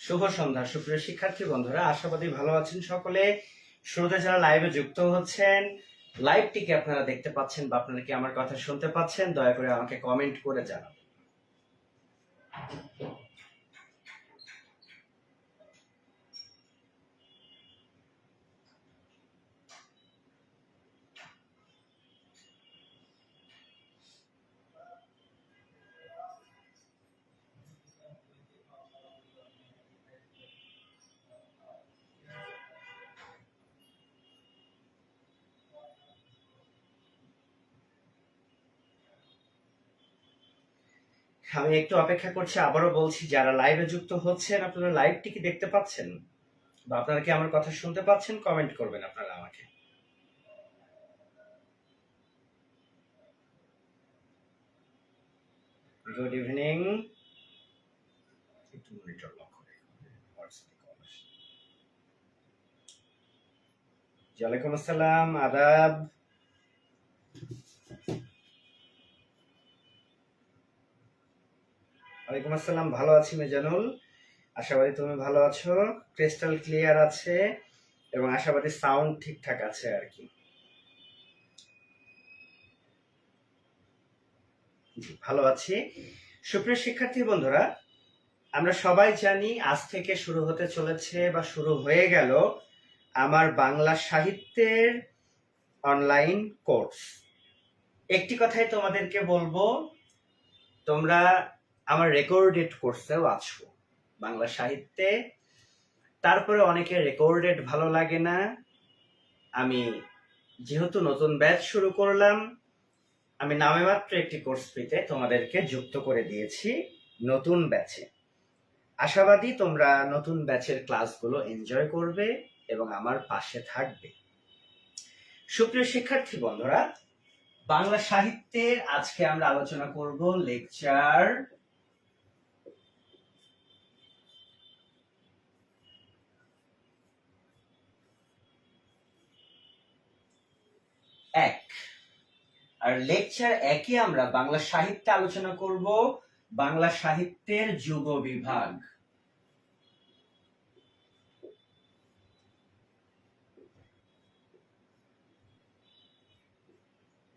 শুভ সন্ধ্যা সুপ্রিয় শিক্ষার্থী বন্ধুরা, আশাবাদী ভালো আছেন সকলে। শুরুতে যারা লাইভে যুক্ত হচ্ছেন, লাইভটিকে আপনারা দেখতে পাচ্ছেন বা আপনারা কি আমার কথা শুনতে পাচ্ছেন, দয়া করে আমাকে কমেন্ট করে জানান। আমি একটু অপেক্ষা করছি, আবারও বলছি যারা লাইভে যুক্ত হচ্ছেন আপনারা লাইভটি কি দেখতে পাচ্ছেন বা আপনারা কি আমার কথা শুনতে পাচ্ছেন, কমেন্ট করবেন আপনারা আমাকে। Good evening. একটু মনিটর লক করে ওয়ালাইকুম আসসালাম, আদাব। ওয়ালাইকুম আসসালাম, ভালো আছি মেজানুল, আশাবাদী তুমি ভালো আছো। ক্রিস্টাল ক্লিয়ার আছে এবং আশাবাদী সাউন্ড ঠিকঠাক আছে আর কি। ভালো আছি। সুপ্রিয় শিক্ষার্থী বন্ধুরা, আমরা সবাই জানি আজ থেকে শুরু হতে চলেছে বা শুরু হয়ে গেল আমার বাংলা সাহিত্যের অনলাইন কোর্স। একটি কথাই তোমাদেরকে বলবো, তোমরা আমার রেকর্ডেড কোর্সেও আছো বাংলা সাহিত্যে। তারপরে অনেকের রেকর্ডেড ভালো লাগে না। আমি যেহেতু নতুন ব্যাচ শুরু করলাম, আমি নামে মাত্র একটি কোর্স ফিতে তোমাদেরকে যুক্ত করে দিয়েছি নতুন ব্যাচে। আশাবাদী তোমরা নতুন ব্যাচের ক্লাসগুলো এনজয় করবে এবং আমার পাশে থাকবে। সুপ্রিয় শিক্ষার্থী বন্ধুরা, বাংলা সাহিত্যের আজকে আমরা আলোচনা করব লেকচার 1। আর লেকচার 1-এ আমরা বাংলা সাহিত্যে আলোচনা করব বাংলা সাহিত্যের যুগ বিভাগ।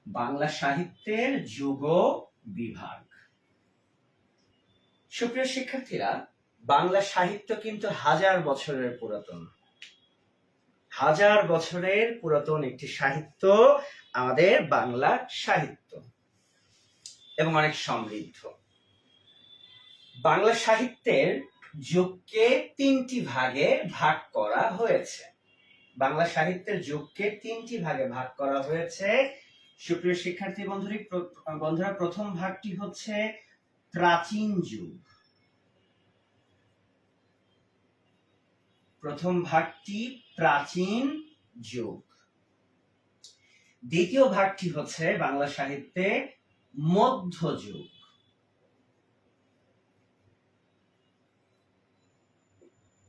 বাংলা সাহিত্যের যুগ বিভাগ। সুপ্রিয় শিক্ষার্থীরা, বাংলা সাহিত্য কিন্তু হাজার বছরের পুরাতন, হাজার বছরের পুরাতন একটি সাহিত্য আমাদের বাংলা সাহিত্য, এবং অনেক সমৃদ্ধ। বাংলা সাহিত্যের যুগকে 3টি ভাগে ভাগ করা হয়েছে। বাংলা সাহিত্যের যুগকে 3টি ভাগে ভাগ করা হয়েছে। সুপ্রিয় শিক্ষার্থী বন্ধুরা, প্রথম ভাগটি হচ্ছে প্রাচীন যুগ। প্রথম ভাগটি প্রাচীন যুগ। দ্বিতীয় ভাগটি হচ্ছে বাংলা সাহিত্যে মধ্যযুগ।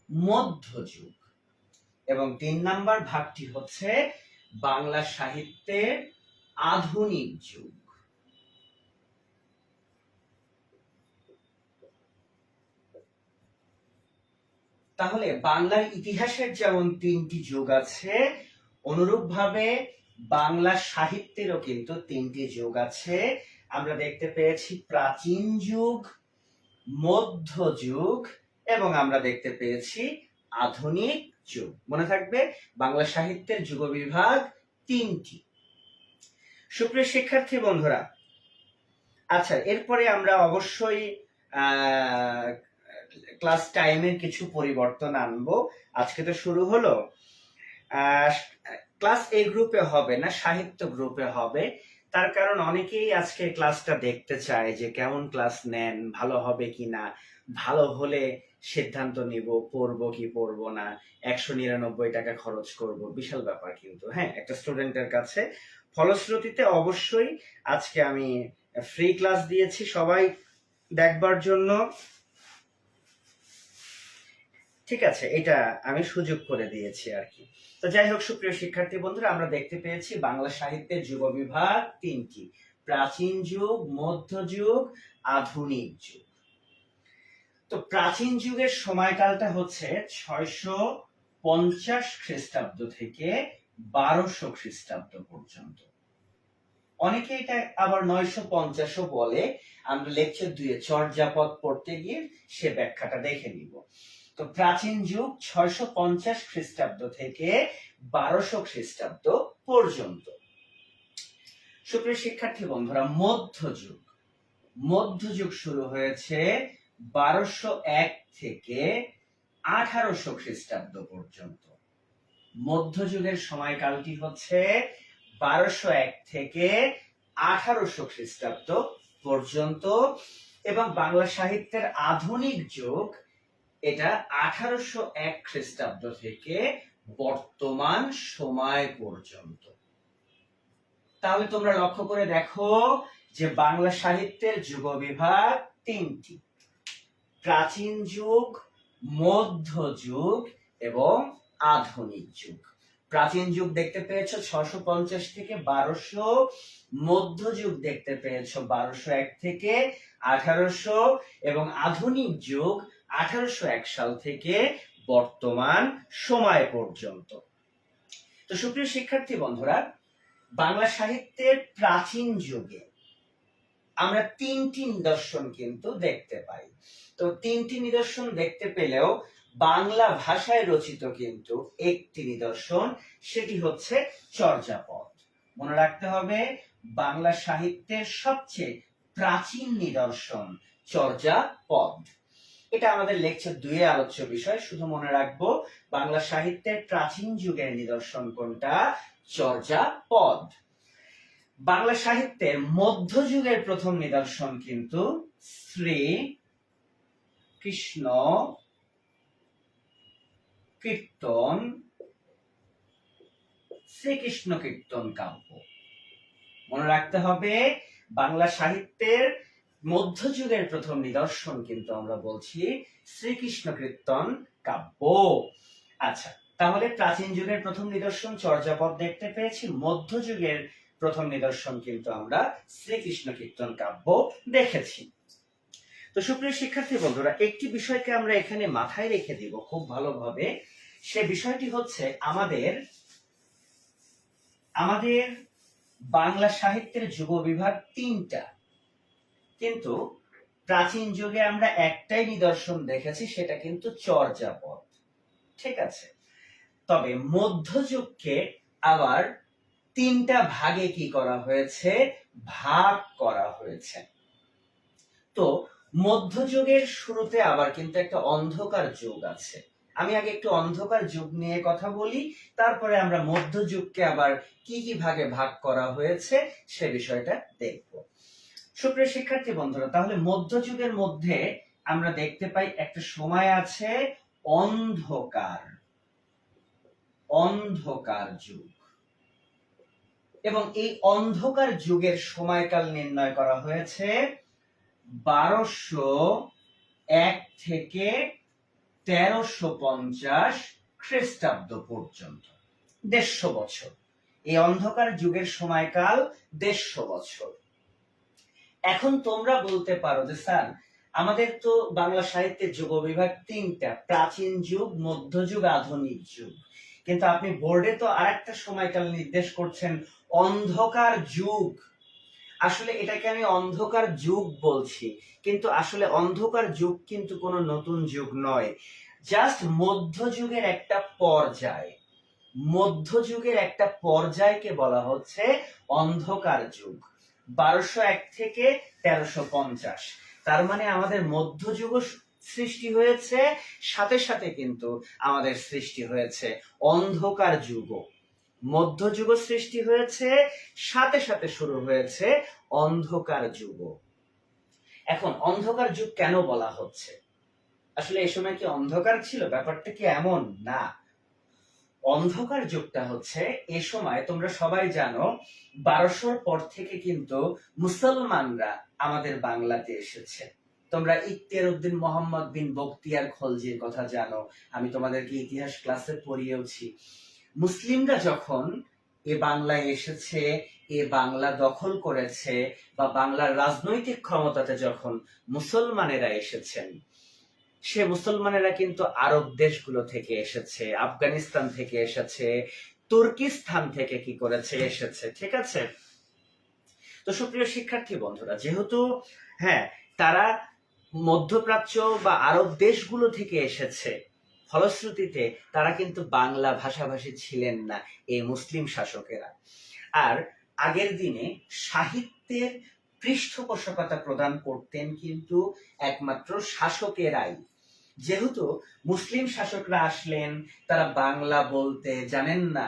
মধ্যযুগ। এবং 3 নাম্বার ভাগটি হচ্ছে বাংলা সাহিত্যের আধুনিক যুগ। তাহলে বাংলার ইতিহাসের যেমন 3টি যুগ আছে, অনুরূপভাবে বাংলা সাহিত্যেরও কিন্তু 3টি যুগ আছে। আমরা দেখতে পেয়েছি প্রাচীন যুগ, মধ্যযুগ এবং আমরা দেখতে পেয়েছি আধুনিক যুগ। মনে থাকবে বাংলা সাহিত্যের যুগ বিভাগ 3টি। সুপ্রিয় শিক্ষার্থী বন্ধুরা, আচ্ছা, এরপরে আমরা অবশ্যই ক্লাস টাইমের কিছু পরিবর্তন আনবো। আজকে তো শুরু হলো, ক্লাস এ গ্রুপে হবে না, সাহিত্য গ্রুপে হবে। তার কারণ অনেকেই আজকে ক্লাসটা দেখতে চায় যে কেমন ক্লাস নেন, ভালো হবে কিনা, ভালো হলে সিদ্ধান্ত নিব পড়বো কি পড়বো না। 199 টাকা খরচ করব, বিশাল ব্যাপার কিন্তু, হ্যাঁ, একটা স্টুডেন্টের কাছে। ফলশ্রুতিতে অবশ্যই আজকে আমি ফ্রি ক্লাস দিয়েছি সবাই দেখবার জন্য। ঠিক আছে, এটা আমি সুযোগ করে দিয়েছি আর কি। তো যাই হোক, সুপ্রিয় শিক্ষার্থী বন্ধুরা, আমরা দেখতে পেয়েছি বাংলা সাহিত্যের যুগ বিভাগ 3টি: প্রাচীন যুগ, মধ্যযুগ, আধুনিক যুগ। তো প্রাচীন যুগের সময়কালটা হচ্ছে 650 খ্রিস্টাব্দ থেকে 1200 খ্রিস্টাব্দ পর্যন্ত। অনেকে এটা আবার 950ও বলে। আমরা লেকচার 2 এ চর্যাপদ পড়তে গিয়ে সে ব্যাখ্যাটা দেখে নিব। তো প্রাচীন যুগ 650 খ্রিস্টাব্দ থেকে 1200 খ্রিস্টাব্দ পর্যন্ত। সুপ্রিয় শিক্ষার্থী বন্ধুরা, মধ্যযুগ। মধ্যযুগ শুরু হয়েছে 1201 থেকে 1800 খ্রিস্টাব্দ পর্যন্ত। মধ্যযুগের সময়কালটি হচ্ছে 1201 থেকে 1800 খ্রিস্টাব্দ পর্যন্ত, এবং বাংলা সাহিত্যের আধুনিক যুগ এটা 1801 খ্রিস্টাব্দ থেকে বর্তমান সময় পর্যন্ত। তাহলে তোমরা লক্ষ্য করে দেখো যে বাংলা সাহিত্যের যুগ বিভাগ তিনটি: প্রাচীন যুগ, মধ্যযুগ এবং আধুনিক যুগ। প্রাচীন যুগ দেখতে পেয়েছো 650 থেকে 1200, মধ্যযুগ দেখতে পেয়েছো 1201 থেকে 1800, এবং আধুনিক যুগ 1801 সাল থেকে বর্তমান সময় পর্যন্ত। তো সুপ্রিয় শিক্ষার্থী বন্ধুরা, বাংলা সাহিত্যের প্রাচীন যুগে আমরা তিনটি নিদর্শন কিন্তু দেখতে পাই। তো তিনটি নিদর্শন দেখতে পেলেও বাংলা ভাষায় রচিত কিন্তু একটি নিদর্শন, সেটি হচ্ছে চর্যাপদ। মনে রাখতে হবে, বাংলা সাহিত্যের সবচেয়ে প্রাচীন নিদর্শন চর্যাপদ। এটা আমাদের লেকচার 2 এ আলোচ্য বিষয়। শুধু মনে রাখবো, বাংলা সাহিত্যের প্রাচীন যুগের নিদর্শন কোনটা? চর্যাপদ। বাংলা সাহিত্যের মধ্যযুগের প্রথম নিদর্শন কিন্তু শ্রী কৃষ্ণ কীর্তন, শ্রীকৃষ্ণ কীর্তন কাব্য। মনে রাখতে হবে, বাংলা সাহিত্যের মধ্যযুগের প্রথম নিদর্শন কিন্তু আমরা বলছি শ্রীকৃষ্ণ কীর্তন কাব্য। আচ্ছা, তাহলে প্রাচীন যুগের প্রথম নিদর্শন চর্যাপদ দেখতে পেয়েছি, মধ্যযুগের প্রথম নিদর্শন কিন্তু আমরা শ্রীকৃষ্ণ কীর্তন কাব্য দেখেছি। তো সুপ্রিয় শিক্ষার্থী বন্ধুরা, একটি বিষয়কে আমরা এখানে মাথায় রেখে দিব খুব ভালোভাবে। সে বিষয়টি হচ্ছে আমাদের বাংলা সাহিত্যের যুগ বিভাগ তিনটা, কিন্তু প্রাচীন যুগে আমরা একটাই নিদর্শন দেখেছি, সেটা কিন্তু চর্যাপদ। ঠিক আছে, তবে মধ্যযুগকে আবার তিনটা ভাগে কি করা হয়েছে? ভাগ করা হয়েছে। তো মধ্যযুগের শুরুতে আবার কিন্তু একটা অন্ধকার যুগ আছে। আমি আগে একটু অন্ধকার যুগ নিয়ে কথা বলি, তারপরে আমরা মধ্যযুগকে আবার কি কি ভাগে ভাগ করা হয়েছে সে বিষয়টা দেখব। সুপ্রিয় শিক্ষার্থী বন্ধুরা, তাহলে মধ্যযুগের মধ্যে আমরা দেখতে পাই একটা সময় আছে অন্ধকার যুগ, এবং এই অন্ধকার যুগের সময়কাল নির্ণয় করা হয়েছে 1201 থেকে 1350 খ্রিস্টাব্দ পর্যন্ত। 150 বছর। এই অন্ধকার যুগের সময়কাল 150 বছর। এখন তোমরা বলতে পারো যে স্যার, আমাদের তো বাংলা সাহিত্যের যুগ বিভাগ তিনটা: প্রাচীন যুগ, মধ্যযুগ, আধুনিক যুগ, কিন্তু আপনি বোর্ডে তো আরেকটা সময়কাল নির্দেশ করছেন অন্ধকার যুগ। আসলে এটাকে আমি অন্ধকার যুগ বলছি, কিন্তু আসলে অন্ধকার যুগ কিন্তু কোনো নতুন যুগ নয়, জাস্ট মধ্যযুগের একটা পর্যায়। মধ্যযুগের একটা পর্যায়কে বলা হচ্ছে অন্ধকার যুগ। 1201 থেকে 1350, তার মানে আমাদের মধ্যযুগ সৃষ্টি হয়েছে, সাথে সাথে কিন্তু আমাদের সৃষ্টি হয়েছে অন্ধকার যুগ। মধ্যযুগ সৃষ্টি হয়েছে, সাথে সাথে শুরু হয়েছে অন্ধকার যুগ। এখন অন্ধকার যুগ কেন বলা হচ্ছে? আসলে এই সময় কি অন্ধকার ছিল? ব্যাপারটা কি এমন না। অন্ধকার যুগটা হচ্ছে এ সময়, তোমরা সবাই জানো, 1200 পর থেকে কিন্তু মুসলমানরা আমাদের বাংলাতে এসেছে। তোমরা ইখতিয়ার উদ্দিন মোহাম্মদ বিন বখতিয়ার খলজির কথা জানো, আমি তোমাদেরকে ইতিহাস ক্লাসে পড়িয়েওছি। মুসলিমরা যখন এ বাংলায় এসেছে, এ বাংলা দখল করেছে, বা বাংলার রাজনৈতিক ক্ষমতাতে যখন মুসলমানেরা এসেছেন, সে মুসলমানেরা কিন্তু আরব দেশগুলো থেকে এসেছে, আফগানিস্তান থেকে এসেছে, তুর্কিস্তান থেকে কি করেছে এসেছে, ঠিক আছে। তো সুপ্রিয় শিক্ষার্থী বন্ধুরা, যেহেতু হ্যাঁ তারা মধ্যপ্রাচ্য বা আরব দেশগুলো থেকে এসেছে, ফলশ্রুতিতে তারা কিন্তু বাংলা ভাষাভাষী ছিলেন না এই মুসলিম শাসকেরা। আর আগের দিনে সাহিত্যের পৃষ্ঠপোষকতা প্রদান করতেন কিন্তু একমাত্র শাসকেরাই। যেহেতু মুসলিম শাসকরা আসলেন, তারা বাংলা বলতে জানেন না,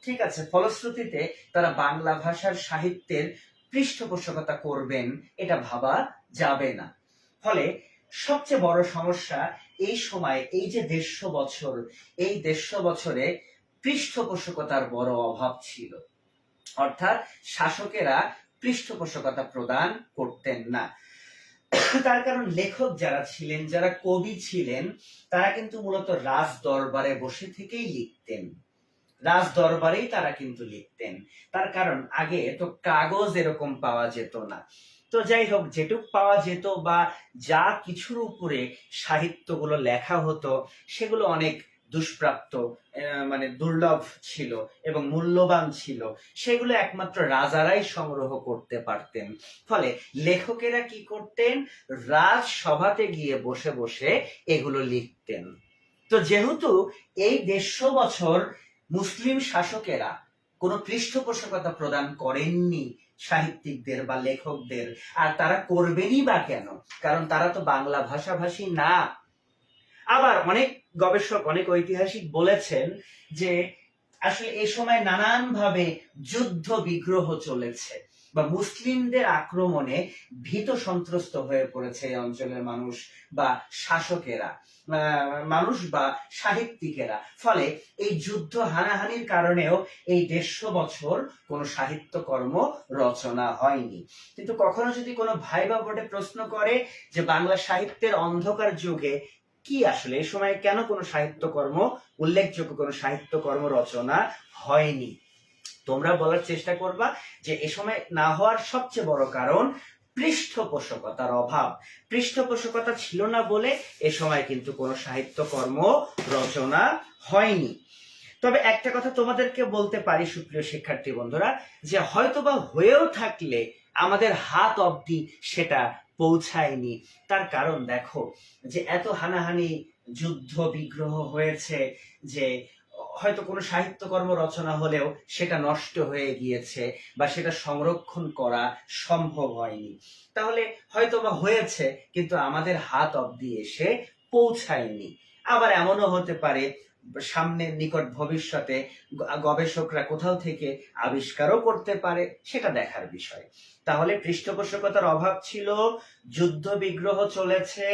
ঠিক আছে, ফলশ্রুতিতে তারা বাংলা ভাষার সাহিত্যের পৃষ্ঠপোষকতা করবেন এটা ভাবা যাবে না। ফলে সবচেয়ে বড় সমস্যা এই সময়, এই যে 150 বছর, এই 150 বছরে পৃষ্ঠপোষকতার বড় অভাব ছিল। অর্থাৎ শাসকেরা পৃষ্ঠপোষকতা প্রদান করতেন না। তার কারণ লেখক যারা ছিলেন, যারা কবি ছিলেন, তারা কিন্তু মূলত রাজ দরবারে বসে থেকেই লিখতেন, রাজ দরবারেই তারা কিন্তু লিখতেন। তার কারণ আগে তো কাগজ এরকম পাওয়া যেত না। তো যাই হোক, যেটুক পাওয়া যেত বা যা কিছুর উপরে সাহিত্যগুলো লেখা হতো সেগুলো অনেক দুষ্প্রাপ্য, মানে দুর্লভ ছিল এবং মূল্যবান ছিল। সেগুলো একমাত্র রাজারাই সংগ্রহ করতে পারতেন। ফলে লেখকেরা কি করতেন, রাজসভাতে গিয়ে বসে বসে এগুলো লিখতেন। তো যেহেতু এই 150 বছর মুসলিম শাসকেরা কোনো পৃষ্ঠপোষকতা প্রদান করেননি সাহিত্যিকদের বা লেখকদের, আর তারা করবেনই বা কেন, কারণ তারা তো বাংলা ভাষাভাষী না। আবার অনেক গবেষক, অনেক ঐতিহাসিক বলেছেন যে আসলে এই সময় নানান ভাবে যুদ্ধ বিগ্রহ চলেছে বা মুসলিমদের আক্রমণে ভীত সন্ত্রস্ত হয়ে পড়েছে এই অঞ্চলের মানুষ বা শাসকেরা, মানুষ বা সাহিত্যিকেরা। ফলে এই যুদ্ধ হানাহানির কারণেও এই 150 বছর কোনো সাহিত্যকর্ম রচনা হয়নি। কিন্তু কখনো যদি কোনো ভাইবা বোর্ডে প্রশ্ন করে যে বাংলা সাহিত্যের অন্ধকার যুগে কি আসলে এই সময় কেন কোনো সাহিত্যকর্ম, উল্লেখযোগ্য কোনো সাহিত্যকর্ম রচনা হয়নি, তোমরা বলার চেষ্টা করবা যে এ সময় না হওয়ার সবচেয়ে বড় কারণ পৃষ্ঠপোষকতার অভাব। পৃষ্ঠপোষকতা ছিল না বলে এ সময় কিন্তু কোনো সাহিত্যকর্ম রচনা হয়নি। তবে একটা কথা তোমাদেরকে বলতে পারি সুপ্রিয় শিক্ষার্থী বন্ধুরা, যে হয়তোবা হয়েও থাকলে আমাদের হাত অবধি সেটা পৌঁছায়নি। তার কারণ দেখো, যে এত হানাহানি, যুদ্ধ বিগ্রহ হয়েছে যে হয়তো কোনো সাহিত্যকর্ম রচনা হলেও সেটা নষ্ট হয়ে গিয়েছে বা সেটা সংরক্ষণ করা সম্ভব হয়নি। তাহলে হয়তো বা হয়েছে কিন্তু আমাদের হাত অবধি এসে পৌঁছায়নি। আবার এমনও হতে পারে সামনের নিকট ভবিষ্যতে গবেষকরা কোথাও থেকে আবিষ্কারও করতে পারে, সেটা দেখার বিষয়। তাহলে পৃষ্ঠপোষকতার অভাব ছিল, যুদ্ধ বিগ্রহ চলেছে,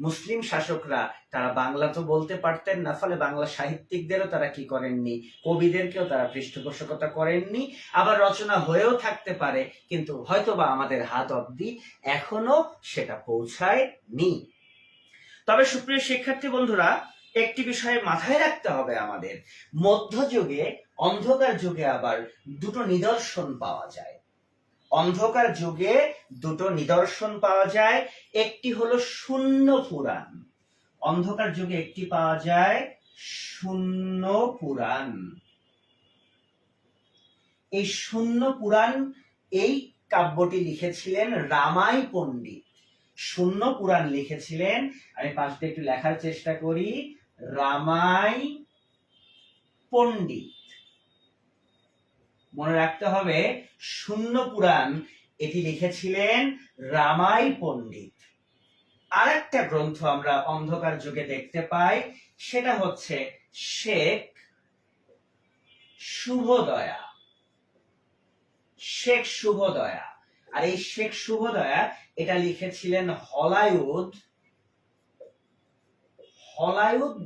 মুসলিম শাসকরা তারা বাংলা তো বলতে পারতেন না, ফলে বাংলা সাহিত্যিকদেরও তারা কি করেননি, কবিদেরকেও তারা পৃষ্ঠপোষকতা করেননি। আবার রচনা হয়েও থাকতে পারে কিন্তু হয়তোবা আমাদের হাত অবধি এখনো সেটা পৌঁছায়নি। তবে সুপ্রিয় শিক্ষার্থী বন্ধুরা, একটি বিষয়ে মাথায় রাখতে হবে আমাদের, মধ্যযুগে, অন্ধকার যুগে আবার দুটো নিদর্শন পাওয়া যায়। অন্ধকার যুগে দুটো নিদর্শন পাওয়া যায়। একটি হলো শূন্য পুরাণ। অন্ধকার যুগে একটি পাওয়া যায় শূন্য পুরাণ। এই শূন্য পুরাণ, এই কাব্যটি লিখেছিলেন রামাই পণ্ডিত। শূন্য পুরাণ লিখেছিলেন, আমি পাশে একটু লেখার চেষ্টা করি, রামাই পণ্ডিত। মনে রাখতে হবে শূন্য পুরাণ এটি লিখেছিলেন রামাই পণ্ডিত। আর একটা গ্রন্থ আমরা অন্ধকার যুগে দেখতে পাই, সেটা হচ্ছে শেখ শুভদয়া। শেখ শুভদয়া। আর এই শেখ শুভদয়া এটা লিখেছিলেন হলায়ুদ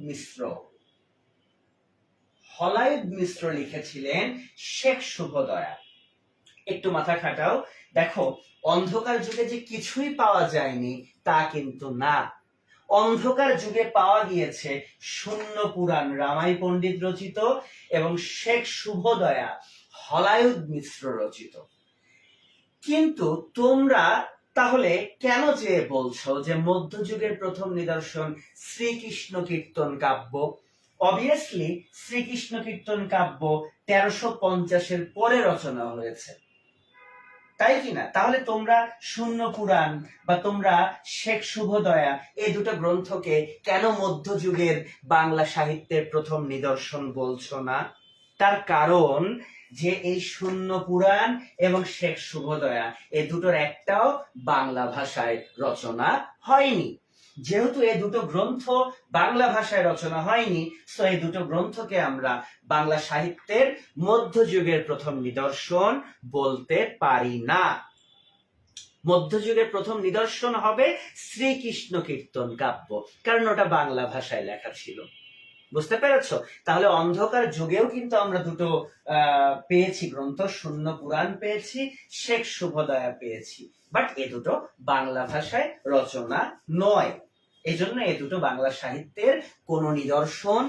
মিশ্র। হলায়ুদ মিশ্র লিখেছিলেন শেখ শুভদয়া। একটু মাথা খাটাও, দেখো অন্ধকার যুগে যে কিছুই পাওয়া যায়নি তা কিন্তু না। অন্ধকার যুগে পাওয়া গিয়েছে শূন্য পুরাণ রামাই পণ্ডিত রচিত এবং শেখ শুভদয়া হলায়ুদ মিশ্র রচিত। কিন্তু তোমরা তাহলে কেন যে বলছো যে মধ্যযুগের প্রথম নিদর্শন শ্রীকৃষ্ণ কীর্তন কাব্য? অবভিয়াসলি শ্রীকৃষ্ণ কীর্তন কাব্য 1350-এর পরে রচনা হয়েছে, তাই কিনা? তাহলে তোমরা শূন্য পুরাণ বা তোমরা শেখ শুভদয়া এই দুটো গ্রন্থকে কেন মধ্যযুগের বাংলা সাহিত্যের প্রথম নিদর্শন বলছো না? তার কারণ যে এই শূন্য পুরাণ এবং শেখ শুভদয়া এই দুটোর একটাও বাংলা ভাষায় রচনা হয়নি। যেহেতু এই দুটো গ্রন্থ বাংলা ভাষায় রচনা হয়নি, তো এই দুটো গ্রন্থকে আমরা বাংলা সাহিত্যের মধ্যযুগের প্রথম নিদর্শন বলতে পারি না। মধ্যযুগের প্রথম নিদর্শন হবে শ্রীকৃষ্ণ কীর্তন কাব্য, কারণ ওটা বাংলা ভাষায় লেখা ছিল। বুঝতে পেরেছ? তাহলে অন্ধকার যুগেও কিন্তু আমরা দুটো পেয়েছি গ্রন্থ, শূন্য পুরাণ পেয়েছি, শেখ শুভদয়া পেয়েছি, বাট এ দুটো বাংলা ভাষায় রচনা নয়। এজন্য এ দুটো বাংলা সাহিত্যের কোন নিদর্শন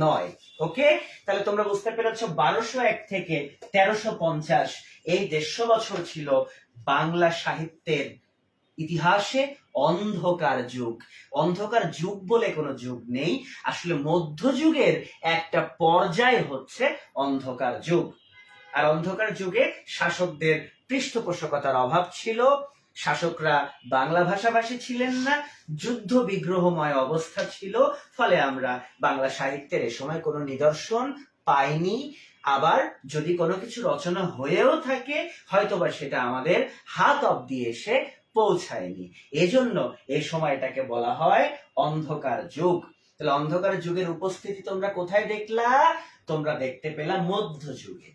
নয়। ওকে, তাহলে তোমরা বুঝতে পেরেছ 1201 থেকে 1350 এই 150 বছর ছিল বাংলা সাহিত্যের ইতিহাসে অন্ধকার যুগ। অন্ধকার যুগ বলে কোনো যুগ নেই, আসলে মধ্যযুগের একটা পর্যায় হচ্ছে অন্ধকার যুগ। আর অন্ধকার যুগে শাসকদের পৃষ্ঠপোষকতার অভাব ছিল, শাসকরা বাংলা ভাষাভাষী ছিলেন না, যুদ্ধ বিগ্রহময় অবস্থা ছিল, ফলে আমরা বাংলা সাহিত্যের এ সময় কোনো নিদর্শন পাইনি। আবার যদি কোনো কিছু রচনা হয়েও থাকে, হয়তোবা সেটা আমাদের হাত অব্দি এসে পৌঁছায়নি। এজন্য এই সময়টাকে বলা হয় অন্ধকার যুগ। তাহলে অন্ধকার যুগের উপস্থিতি তোমরা কোথায় দেখলা? তোমরা দেখতে পেলা মধ্যযুগে।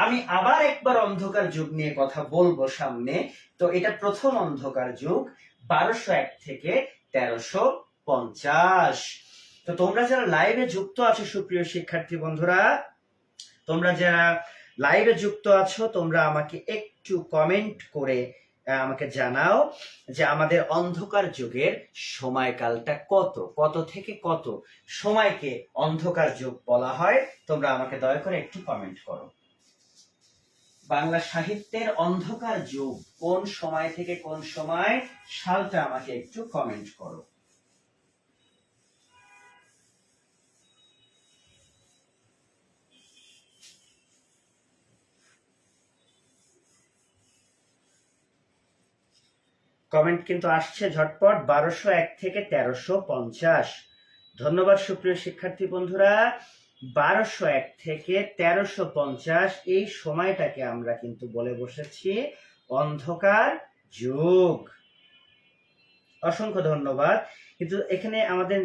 আমি আবার একবার অন্ধকার যুগ নিয়ে কথা বলবো সামনে। তো এটা প্রথম অন্ধকার যুগ 1201 থেকে 1350। তো তোমরা যারা লাইভে যুক্ত আছো সুপ্রিয় শিক্ষার্থী বন্ধুরা, তোমরা যারা লাইভে যুক্ত আছো, তোমরা আমাকে একটু কমেন্ট করে আমাকে জানাও যে আমাদের অন্ধকার যুগের সময়কালটা কত, কত থেকে কত সময়কে অন্ধকার যুগ বলা হয়। তোমরা আমাকে দয়া করে একটু কমেন্ট করো। বাংলা সাহিত্যের অন্ধকার যুগ কোন সময় থেকে কোন সময়, সালটা আমাকে একটু কমেন্ট করো। কমেন্ট কিন্তু আসছে ঝটপট। 1201 থেকে 1350। ধন্যবাদ সুপ্রিয় শিক্ষার্থী বন্ধুরা। 1201 থেকে 1350 এই সময়টাকে আমরা কিন্তু বলে বসেছি অন্ধকার যুগ। অসংখ্য ধন্যবাদ। কিন্তু এখানে আমাদের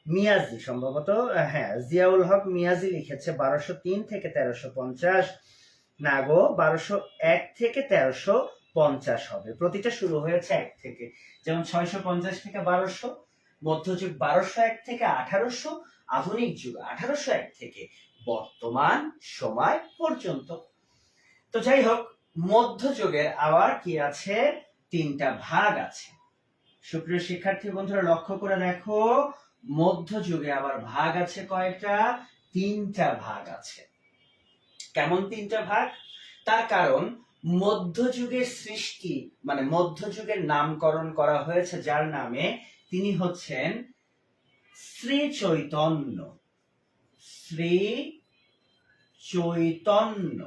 মিয়াজি সম্ভবত, হ্যাঁ, জিয়াউল হক মিয়াজি লিখেছে 1203 থেকে 1350। না গো, 1201 থেকে 1350 হবে। প্রতিটা শুরু হয়েছে 1 থেকে, যেমন 650 থেকে 1200, মধ্যযুগ 1201 থেকে 1800, আধুনিক যুগ 1801 থেকে বর্তমান সময় পর্যন্ত। তো যাই হোক, মধ্যযুগের আবার কি আছে? 3টা ভাগ আছে। সুপ্রিয় শিক্ষার্থী বন্ধুরা লক্ষ্য করে দেখো, মধ্যযুগে আবার ভাগ আছে কয়টা? 3টা ভাগ আছে। কেমন 3টা ভাগ? তার কারণ মধ্যযুগের সৃষ্টি, মানে মধ্যযুগের নামকরণ করা হয়েছে যার নামে, তিনি হচ্ছেন শ্রী চৈতন্য। শ্রী চৈতন্য।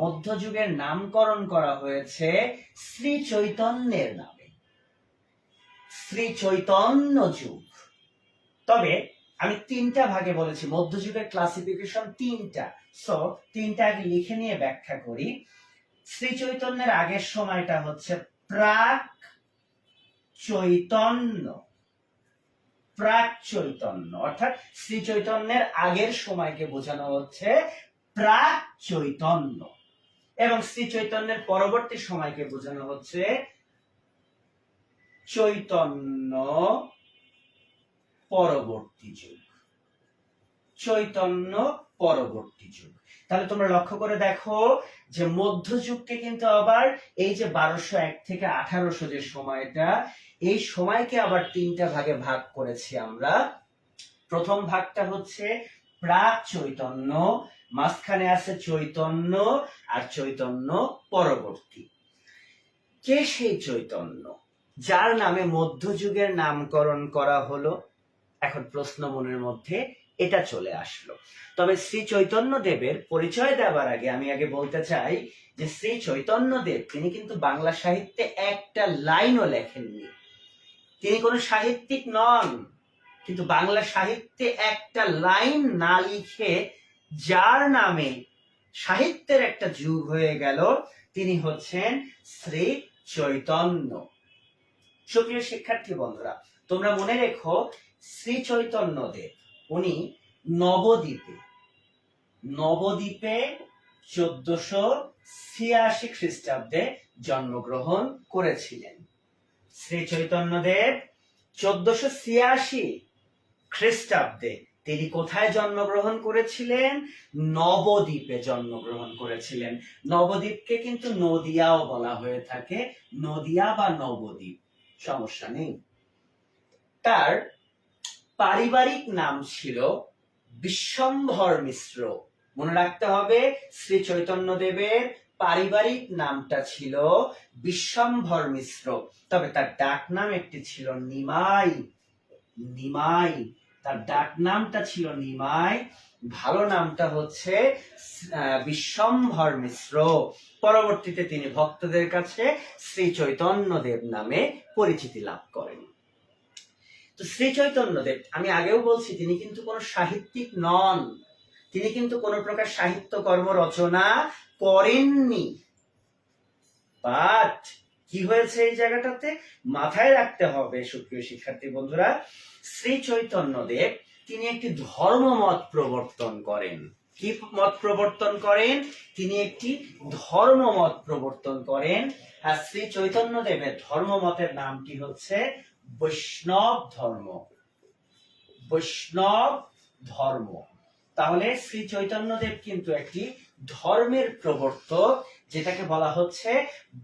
মধ্যযুগের নামকরণ করা হয়েছে শ্রী চৈতন্যের নামে, শ্রী চৈতন্য যুগ। তবে আমি 3টা ভাগে বলেছি, মধ্যযুগের ক্লাসিফিকেশন 3টা। 3টা আগে লিখে নিয়ে ব্যাখ্যা করি। শ্রী চৈতন্যের আগের সময়টা হচ্ছে প্রাক চৈতন্য। প্রাক চৈতন্য অর্থাৎ শ্রী চৈতন্যের আগের সময়কে বোঝানো হচ্ছে প্রাক চৈতন্য, এবং শ্রী চৈতন্যের পরবর্তী সময়কে বোঝানো হচ্ছে চৈতন্য পরবর্তী যুগ। চৈতন্য পরবর্তী যুগ। তাহলে তোমরা লক্ষ্য করে দেখো যে মধ্যযুগকে কিন্তু আবার এই যে 1201 থেকে 1800 যে সময়টা, এই সময়কে আবার 3টা ভাগে ভাগ করেছি আমরা। প্রথম ভাগটা হচ্ছে প্রাক চৈতন্য, মাঝখানে আছে চৈতন্য, আর চৈতন্য পরবর্তী। কে সেই চৈতন্য যার নামে মধ্যযুগের নামকরণ করা হলো? এখন প্রশ্ন মনের মধ্যে এটা চলে আসলো। তবে শ্রী চৈতন্য দেবের পরিচয় দেওয়ার আগে আমি আগে বলতে চাই যে শ্রী চৈতন্য দেব তিনি কিন্তু বাংলা সাহিত্যে একটা লাইনও লেখেননি। তিনি কোনো সাহিত্যিক নন, কিন্তু বাংলা সাহিত্যে একটা লাইন না লিখে যার নামে সাহিত্যের একটা যুগ হয়ে গেল তিনি হচ্ছেন শ্রী চৈতন্য। সুপ্রিয় শিক্ষার্থী বন্ধুরা, তোমরা মনে রেখো শ্রী চৈতন্য দেব উনি নবদ্বীপে 1486 খ্রিস্টাব্দে জন্মগ্রহণ করেছিলেন। শ্রী চৈতন্য দেব 1486 খ্রিস্টাব্দে তিনি কোথায় জন্মগ্রহণ করেছিলেন? নবদ্বীপে জন্মগ্রহণ করেছিলেন। নবদ্বীপকে কিন্তু নদিয়াও বলা হয়ে থাকে, নদিয়া বা নবদ্বীপ, সমস্যা নেই। তার পারিবারিক নাম ছিল বিশ্বম্ভর মিশ্র। মনে রাখতে হবে শ্রী চৈতন্য দেবের পারিবারিক নামটা ছিল বিশ্বম্ভর মিশ্র, তবে তার ডাক নাম একটি ছিল নিমাই। নিমাই, তার ডাক নামটা ছিল নিমাই, ভালো নামটা হচ্ছে বিশ্বম্ভর মিশ্র। পরবর্তীতে তিনি ভক্তদের কাছে শ্রী চৈতন্য দেব নামে পরিচিতি লাভ করেন। তো শ্রী চৈতন্য দেব, আমি আগেও বলছি, তিনি কিন্তু কোনো সাহিত্যিক নন, তিনি কিন্তু কোনো প্রকার সাহিত্য কর্ম রচনা করেননি। বাট কি হয়েছে এই জায়গাটাতে মাথায় রাখতে হবে সুপ্রিয় শিক্ষার্থী বন্ধুরা, শ্রী চৈতন্য দেব তিনি একটি ধর্মমত প্রবর্তন করেন। কি মত প্রবর্তন করেন? তিনি একটি ধর্মমত প্রবর্তন করেন। আর শ্রী চৈতন্য দেবের ধর্মমতের নামটি হচ্ছে বৈষ্ণব ধর্ম। বৈষ্ণব ধর্ম। তাহলে শ্রী চৈতন্য দেব কিন্তু একটি ধর্মের প্রবর্তক, যেটাকে বলা হচ্ছে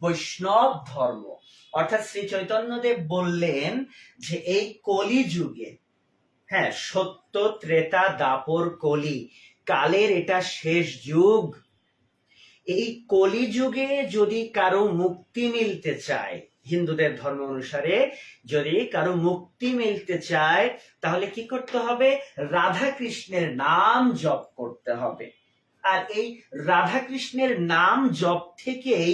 বৈষ্ণব ধর্ম। অর্থাৎ শ্রী চৈতন্য দেব বললেন যে এই কলিযুগে, হ্যাঁ, সত্য ত্রেতা দাপর কলি, কালের এটা শেষ যুগ। এই কলিযুগে যদি কারো মুক্তি মিলতে চায়, হিন্দুদের ধর্ম অনুসারে যদি কারো মুক্তি মিলতে চায়, তাহলে কি করতে হবে? রাধা কৃষ্ণের নাম জপ করতে হবে। আর এই রাধা কৃষ্ণের নাম জপ থেকেই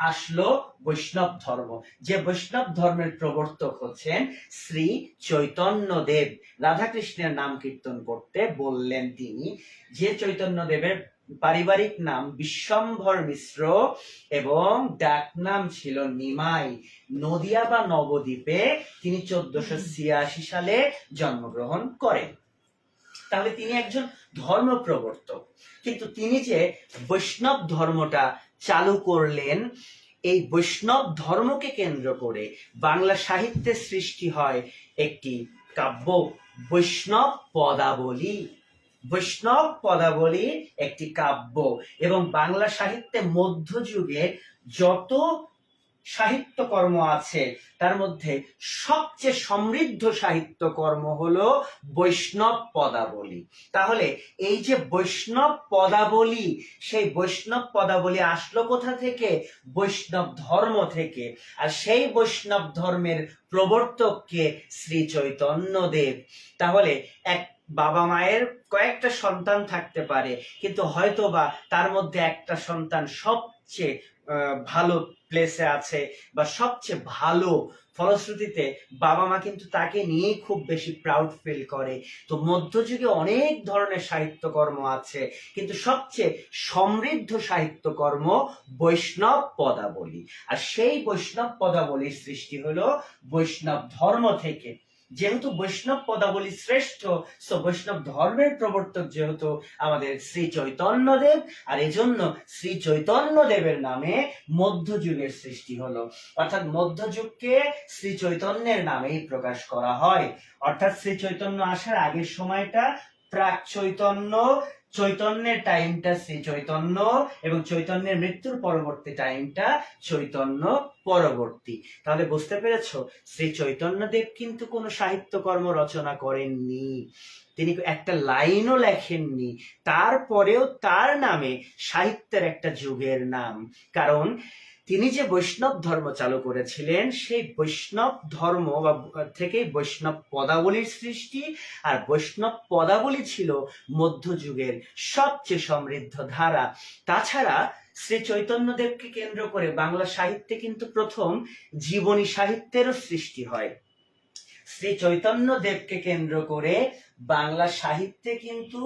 আসলো বৈষ্ণব ধর্ম, যে বৈষ্ণব ধর্মের প্রবর্তক হচ্ছেন শ্রী চৈতন্য দেব। রাধা কৃষ্ণের নাম কীর্তন করতে বললেন তিনি। যে চৈতন্য দেবের পারিবারিক নাম বিশ্বম্ভর মিশ্র এবং ডাক নাম ছিল নিমাই, নদিয়া বা নবদ্বীপে তিনি 1486 সালে জন্মগ্রহণ করেন। তাহলে তিনি একজন ধর্ম প্রবর্তক, কিন্তু তিনি যে বৈষ্ণব ধর্মটা চালু করলেন, এই বৈষ্ণব ধর্মকে কেন্দ্র করে বাংলা সাহিত্যে সৃষ্টি হয় একটি কাব্য বৈষ্ণব পদাবলী। বৈষ্ণব পদাবলী একটি কাব্য, এবং বাংলা সাহিত্যে মধ্যযুগে যত সাহিত্যকর্ম আছে তার মধ্যে সবচেয়ে সমৃদ্ধ সাহিত্যকর্ম হলো বৈষ্ণব পদাবলী। তাহলে এই যে বৈষ্ণব পদাবলী, সেই বৈষ্ণব পদাবলী আসলো কোথা থেকে? বৈষ্ণব ধর্ম থেকে। আর সেই বৈষ্ণব ধর্মের প্রবর্তককে শ্রী চৈতন্য দেব। তাহলে এক বাবা মায়ের কয়েকটা সন্তান থাকতে পারে, কিন্তু হয়তোবা তার মধ্যে একটা সন্তান সবচেয়ে ভালো প্লেসে আছে বা সবচেয়ে ভালো, ফলশ্রুতিতে বাবা মা কিন্তু তাকে নিয়ে খুব বেশি প্রাউড ফিল করে। তো মধ্যযুগে অনেক ধরনের সাহিত্যকর্ম আছে, কিন্তু সবচেয়ে সমৃদ্ধ সাহিত্যকর্ম বৈষ্ণব পদাবলী। আর সেই বৈষ্ণব পদাবলীর সৃষ্টি হলো বৈষ্ণব ধর্ম থেকে। যেহেতু বৈষ্ণব পদাবলী শ্রেষ্ঠ, সো বৈষ্ণব ধর্মের প্রবর্তক যেহেতু আমাদের শ্রী চৈতন্য দেব, আর এজন্য শ্রী চৈতন্য দেবের নামে মধ্যযুগের সৃষ্টি হলো। অর্থাৎ মধ্যযুগকে শ্রী চৈতন্যের নামেই প্রকাশ করা হয়। অর্থাৎ শ্রী চৈতন্য আসার আগের সময়টা প্রাক চৈতন্য, চৈতন্যের টাইমটা শ্রী চৈতন্য, এবং চৈতন্যের মৃত্যুর পরবর্তী টাইমটা চৈতন্য পরবর্তী। তাহলে বুঝতে পেরেছো, শ্রী চৈতন্য দেব কিন্তু কোনো সাহিত্যকর্ম রচনা করেননি, তিনি একটা লাইনও লেখেননি। তারপরেও তার নামে সাহিত্যের একটা যুগের নাম, কারণ তিনি যে বৈষ্ণব ধর্ম চালু করেছিলেন সেই বৈষ্ণব ধর্ম বা থেকেই বৈষ্ণব পদাবলীর সৃষ্টি। আর বৈষ্ণব পদাবলী ছিল মধ্যযুগের সবচেয়ে সমৃদ্ধ ধারা। তাছাড়া শ্রী চৈতন্যদেবকে কেন্দ্র করে বাংলা সাহিত্যে কিন্তু প্রথম জীবনী সাহিত্যেরও সৃষ্টি হয়। শ্রী চৈতন্য দেবকে কেন্দ্র করে বাংলা সাহিত্যে কিন্তু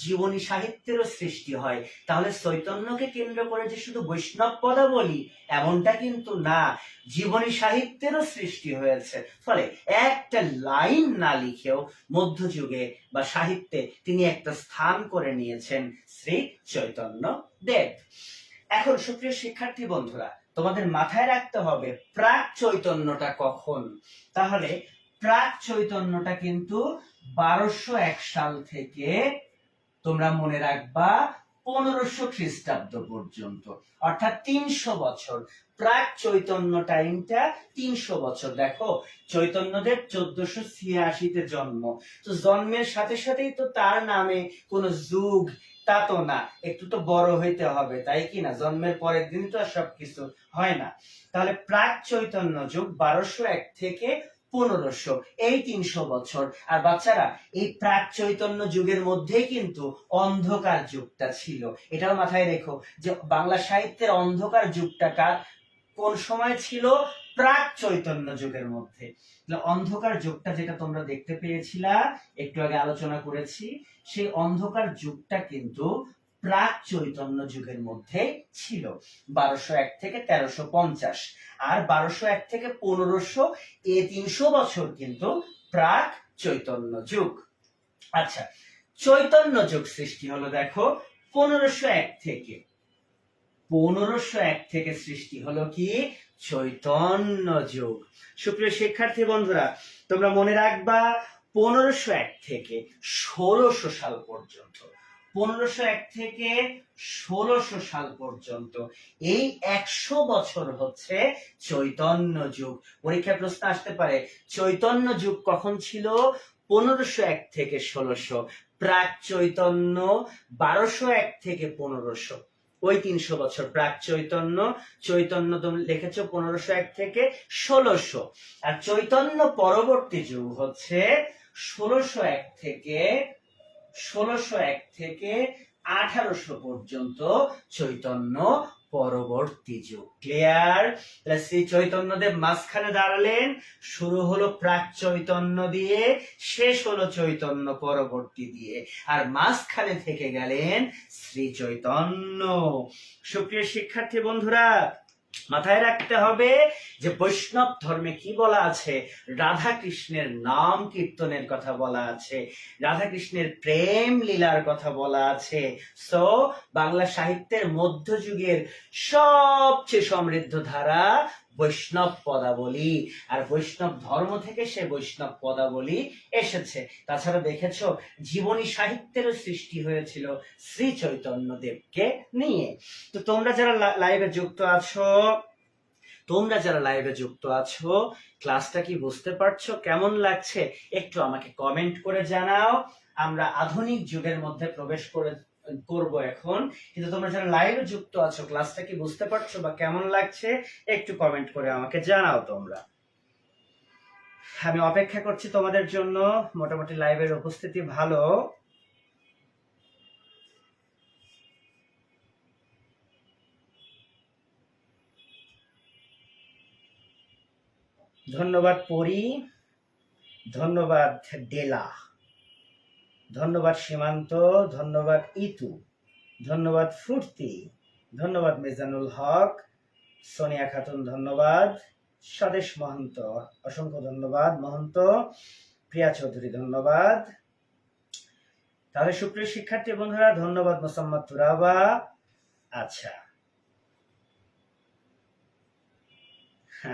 জীবনী সাহিত্যেরও সৃষ্টি হয়। তাহলে চৈতন্যকে কেন্দ্র করে যে শুধু বৈষ্ণব পদাবলী এমনটা কিন্তু না, জীবনী সাহিত্যেরও সৃষ্টি হয়েছে। ফলে একটা লাইন না লিখেও মধ্যযুগে বা সাহিত্যে তিনি একটা স্থান করে নিয়েছেন শ্রী চৈতন্য দেব। এখন সুপ্রিয় শিক্ষার্থী বন্ধুরা, তোমাদের মাথায় রাখতে হবে প্রাক চৈতন্যটা কখন। তাহলে প্রাক চৈতন্যটা কিন্তু 1201 সাল থেকে তোমরা মনে রাখবা 1500 খ্রিস্টাব্দ পর্যন্ত, অর্থাৎ 300 বছর। প্রাক চৈতন্য টাইমটা 300 বছর। দেখো চৈতন্যদেব 1486-তে জন্ম, তো জন্মের সাথে সাথেই তো তার নামে কোনো যুগ তা তো না, একটু তো বড় হইতে হবে, তাই কি না? জন্মের পরের দিন তো আর সবকিছু হয় না। তাহলে প্রাক চৈতন্য যুগ 1201 থেকে 1500, এই 300 বছর। আর বাচ্চারা, এই প্রাক চৈতন্য যুগের মধ্যেই কিন্তু অন্ধকার যুগটা ছিল। এটাও মাথায় রেখো যে বাংলা সাহিত্যের অন্ধকার যুগটা কোন সময় ছিল? প্রাক চৈতন্য যুগের মধ্যে। অন্ধকার যুগটা যেটা তোমরা দেখতে পেয়েছিলা, একটু আগে আলোচনা করেছি, সেই অন্ধকার যুগটা কিন্তু প্রাক চৈতন্য যুগের মধ্যে ছিল। 1201 থেকে 1350, আর 1201 থেকে 1500, এই 300 বছর কিন্তু প্রাক চৈতন্য যুগ। আচ্ছা, চৈতন্য যুগ সৃষ্টি হলো দেখো 1501 থেকে। 1501 থেকে সৃষ্টি হলো কি? চৈতন্য যুগ। সুপ্রিয় শিক্ষার্থী বন্ধুরা, তোমরা মনে রাখবা 1501 থেকে 1600 সাল পর্যন্ত, 1501 থেকে 1600 সাল পর্যন্ত এই 100 বছর হচ্ছে চৈতন্য যুগ। পরীক্ষায় প্রশ্ন আসতে পারে চৈতন্য যুগ কখন ছিল? 1501 থেকে 1600। প্রাক চৈতন্য 1201 থেকে 1500, ওই 300 বছর প্রাক চৈতন্য। চৈতন্য তুমি লিখেছো 1501 থেকে 1600। আর চৈতন্য পরবর্তী যুগ হচ্ছে 1601 থেকে 1800 পর্যন্ত চৈতন্য পরবর্তী যুগ। ক্লিয়ার? শ্রী চৈতন্যদেব মাঝখানে দাঁড়ালেন, শুরু হলো প্রাক চৈতন্য দিয়ে, শেষ হলো চৈতন্য পরবর্তী দিয়ে, আর মাঝখানে থেকে গেলেন শ্রী চৈতন্য। সুপ্রিয় শিক্ষার্থী বন্ধুরা, মাথায় রাখতে হবে যে বৈষ্ণব ধর্মে কি বলা আছে? রাধা কৃষ্ণের নাম কীর্তনের কথা বলা আছে, রাধা কৃষ্ণের প্রেম লীলার কথা বলা আছে। সো বাংলা সাহিত্যের মধ্যযুগের সবচেয়ে সমৃদ্ধ ধারা বৈষ্ণব পদাবলী, আর বৈষ্ণব ধর্ম থেকে সে বৈষ্ণব পদাবলী এসেছে। তাছাড়া দেখেছো জীবনী সাহিত্যেরও সৃষ্টি হয়েছিল শ্রী চৈতন্য দেবকে নিয়ে। তো তোমরা যারা লাইভে যুক্ত আছো, ক্লাসটা কি বুঝতে পারছো? কেমন লাগছে একটু আমাকে কমেন্ট করে জানাও। আমরা আধুনিক যুগের মধ্যে প্রবেশ করব এখন, কিন্তু তোমরা যারা লাইভে যুক্ত আছো, ক্লাসটা কি বুঝতে পারছো বা কেমন লাগছে একটু কমেন্ট করে আমাকে জানাও তোমরা। আমি অপেক্ষা করছি তোমাদের জন্য। মোটামুটি লাইভের উপস্থিতি ভালো। ধন্যবাদ পরি, ধন্যবাদ ডেলা, ধন্যবাদ সীমান্ত, ধন্যবাদ ইতু, ধন্যবাদ ফুর্তি, ধন্যবাদ মিজানুল হক, সোনিয়া খাতুন, ধন্যবাদ স্বদেশ মহন্ত, অসংখ্য ধন্যবাদ মহন্ত, প্রিয়া চৌধুরী, ধন্যবাদ। তাহলে সুপ্রিয় শিক্ষার্থী বন্ধুরা, ধন্যবাদ মোসাম্মদ তুরাবা। আচ্ছা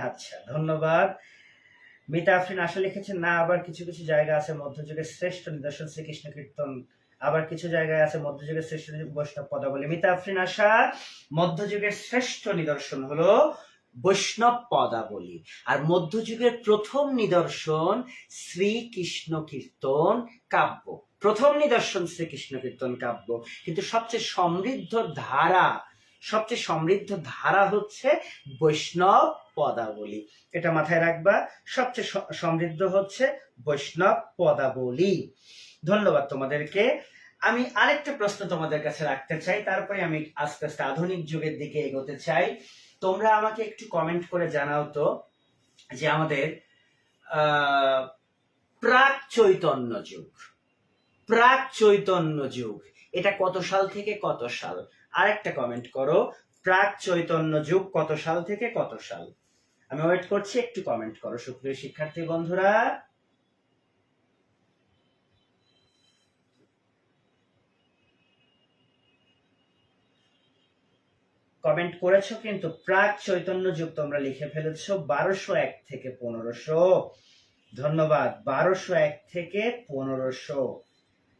আচ্ছা, ধন্যবাদ। মিতা আফরিন আশা লিখেছেন না, আবার কিছু কিছু জায়গা আছে মধ্যযুগের শ্রেষ্ঠ নিদর্শন শ্রীকৃষ্ণ কীর্তন, আবার কিছু জায়গায় আছে মধ্যযুগের শ্রেষ্ঠ বৈষ্ণব পদাবলী। মিতা আফরিন আশা, মধ্যযুগের শ্রেষ্ঠ নিদর্শন হলো বৈষ্ণব পদাবলী, আর মধ্যযুগের প্রথম নিদর্শন শ্রীকৃষ্ণ কীর্তন কাব্য। প্রথম নিদর্শন শ্রীকৃষ্ণ কীর্তন কাব্য, কিন্তু সবচেয়ে সমৃদ্ধ ধারা সবচেয়ে সমৃদ্ধ ধারা হচ্ছে বৈষ্ণব পদাবলী। এটা মাথায় রাখবা, সবচেয়ে সমৃদ্ধ হচ্ছে বৈষ্ণব পদাবলী। ধন্যবাদ তোমাদেরকে। আমি আরেকটা প্রশ্ন তোমাদের কাছে রাখতে চাই, তারপরে আমি আস্তে আস্তে আধুনিক যুগের দিকে এগোতে চাই। তোমরা আমাকে একটু কমেন্ট করে জানাও তো যে আমাদের প্রাক চৈতন্য যুগ, প্রাক চৈতন্য যুগ এটা কত সাল থেকে কত সাল? আরেকটা কমেন্ট করো, প্রাক চৈতন্য যুগ কত সাল থেকে কত সাল? আমি ওয়েট করছি, একটু কমেন্ট করো সুপ্রিয় শিক্ষার্থী বন্ধুরা। কমেন্ট করেছো কিন্তু প্রাক চৈতন্য যুগ তোমরা লিখে ফেলেছো 1201 থেকে 1500। ধন্যবাদ, 1201 থেকে 1500।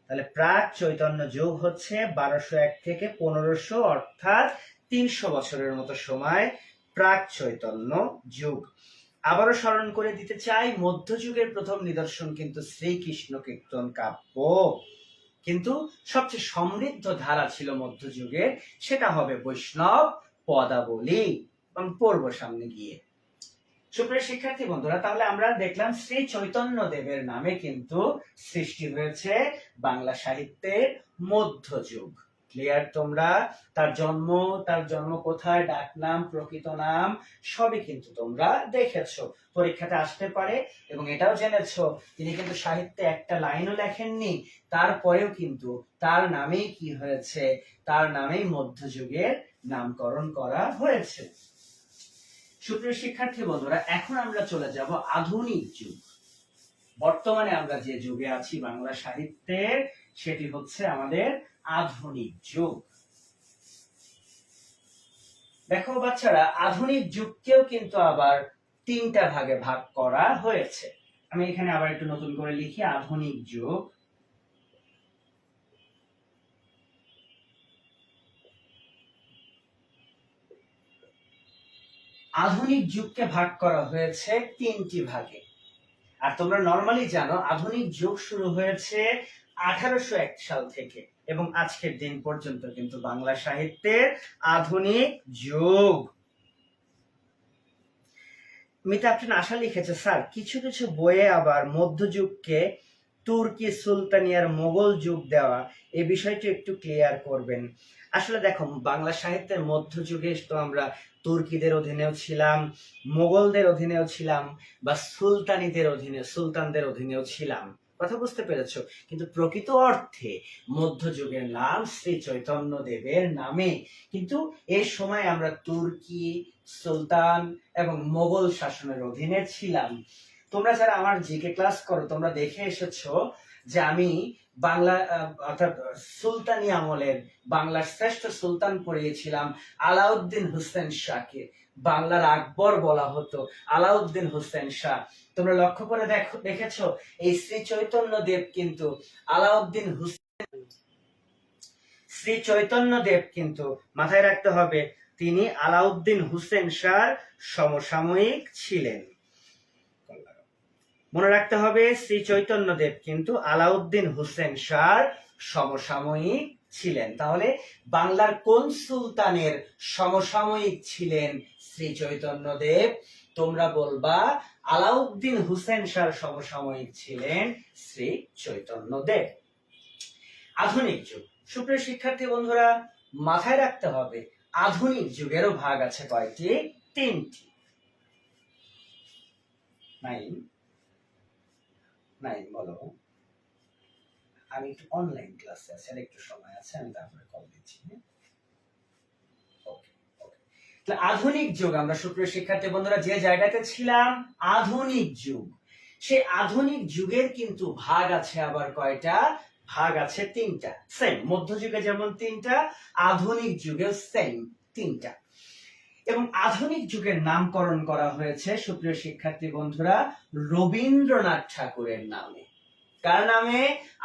তাহলে প্রাক চৈতন্য যুগ হচ্ছে 1201 থেকে 1500, অর্থাৎ 300 বছরের মতো সময় প্রাক চৈতন্য যুগ। আবারও স্মরণ করে দিতে চাই, মধ্যযুগের প্রথম নিদর্শন কিন্তু শ্রীকৃষ্ণ কীর্তন কাব্য, কিন্তু সবচেয়ে সমৃদ্ধ ধারা ছিল মধ্যযুগের, সেটা হবে বৈষ্ণব পদাবলী। পড়ব সামনে গিয়ে। সুপ্রিয় শিক্ষার্থী বন্ধুরা, তাহলে আমরা দেখলাম শ্রী চৈতন্য দেবের নামে কিন্তু সৃষ্টি হয়েছে বাংলা সাহিত্যের মধ্যযুগ। ক্লিয়ার তোমরা? তার জন্ম কোথায়, ডাক নাম, প্রকৃত নাম সবই কিন্তু তোমরা দেখেছো, পরীক্ষাতে আসতে পারে। এবং এটাও জেনেছো তিনি কিন্তু সাহিত্যে একটা লাইনও লেখেননি, তারপরেও কিন্তু তার নামেই কি হয়েছে, তার নামেই মধ্যযুগের নামকরণ করা হয়েছে। সুপ্রিয় শিক্ষার্থী বন্ধুরা, এখন আমরা চলে যাব আধুনিক যুগ। বর্তমানে আমরা যে যুগে আছি বাংলা সাহিত্যের, সেটি হচ্ছে আমাদের আধুনিক যুগ। দেখো বাচ্চারা, আধুনিক যুগকেও কিন্তু আবার তিনটা ভাগে ভাগ করা হয়েছে। আমি এখানে আবার একটু নতুন করে লিখি, আধুনিক যুগ। আধুনিক যুগকে ভাগ করা হয়েছে তিনটি ভাগে। আর তোমরা নরমালি জানো আধুনিক যুগ শুরু হয়েছে 1801 সাল থেকে, এবং আজকের দিন পর্যন্ত কিন্তু বাংলা সাহিত্যের আধুনিক যুগ। মিতা আপনি আশা লিখেছে, স্যার কিছু কিছু বইয়ে আবার মধ্যযুগকে তুর্কি, সুলতানিয়ার, মোগল যুগ দেওয়া, এই বিষয়টি একটু ক্লিয়ার করবেন। আসলে দেখো, বাংলা সাহিত্যের মধ্যযুগে তো আমরা তুর্কিদের অধীনেও ছিলাম, মোগলদের অধীনেও ছিলাম, বা সুলতানদের অধীনেও ছিলাম। কথা বুঝতে পেরেছো? কিন্তু প্রকৃত অর্থে মধ্যযুগের নাম শ্রী চৈতন্য দেবের নামে। কিন্তু এই সময় আমরা তুর্কি, সুলতান এবং মোগল শাসনের অধীনে ছিলাম। তোমরা যারা আমার জিকে ক্লাস করো, তোমরা দেখে এসেছো যে আমি বাংলা অর্থাৎ সুলতানি আমলের বাংলার শ্রেষ্ঠ সুলতান পড়িয়েছিলাম আলাউদ্দিন হোসেন শাহকে। বাংলার আকবর বলা হতো আলাউদ্দিন হোসেন শাহ। তোমরা লক্ষ্য করে দেখেছো এই শ্রী চৈতন্য দেব কিন্তু আলাউদ্দিন হোসেন, শ্রী চৈতন্য দেব কিন্তু মাথায় রাখতে হবে তিনি আলাউদ্দিন হোসেন শাহর সমসাময়িক ছিলেন। মনে রাখতে হবে শ্রী চৈতন্য দেব কিন্তু আলাউদ্দিন হোসেন শাহর সমসাময়িক ছিলেন। তাহলে বাংলার কোন সুলতানের সমসাময়িক ছিলেন শ্রী চৈতন্য দেব? তোমরা বলবা আলাউদ্দিন হোসেন শাহর সমসাময়িক ছিলেন শ্রী চৈতন্য দেব। আধুনিক যুগ, সুপ্রিয় শিক্ষার্থী বন্ধুরা, মাথায় রাখতে হবে আধুনিক যুগেরও ভাগ আছে কয়টি? তিনটি। নাইন বলো। আমি একটু অনলাইন ক্লাসে আছি, আর একটু সময় আছে, আমি তারপরে কল দিচ্ছি। আধুনিক যুগ, আমরা সুপ্রিয় শিক্ষার্থী বন্ধুরা যে জায়গাতে ছিলাম, আধুনিক যুগ, সেই আধুনিক যুগের কিন্তু ভাগ আছে আবার কয়টা? ভাগ আছে তিনটা। সেম মধ্যযুগে যেমন তিনটা, আধুনিক যুগেও সেম তিনটা। এবং আধুনিক যুগের নামকরণ করা হয়েছে সুপ্রিয় শিক্ষার্থী বন্ধুরা রবীন্দ্রনাথ ঠাকুরের নামে। কার নামে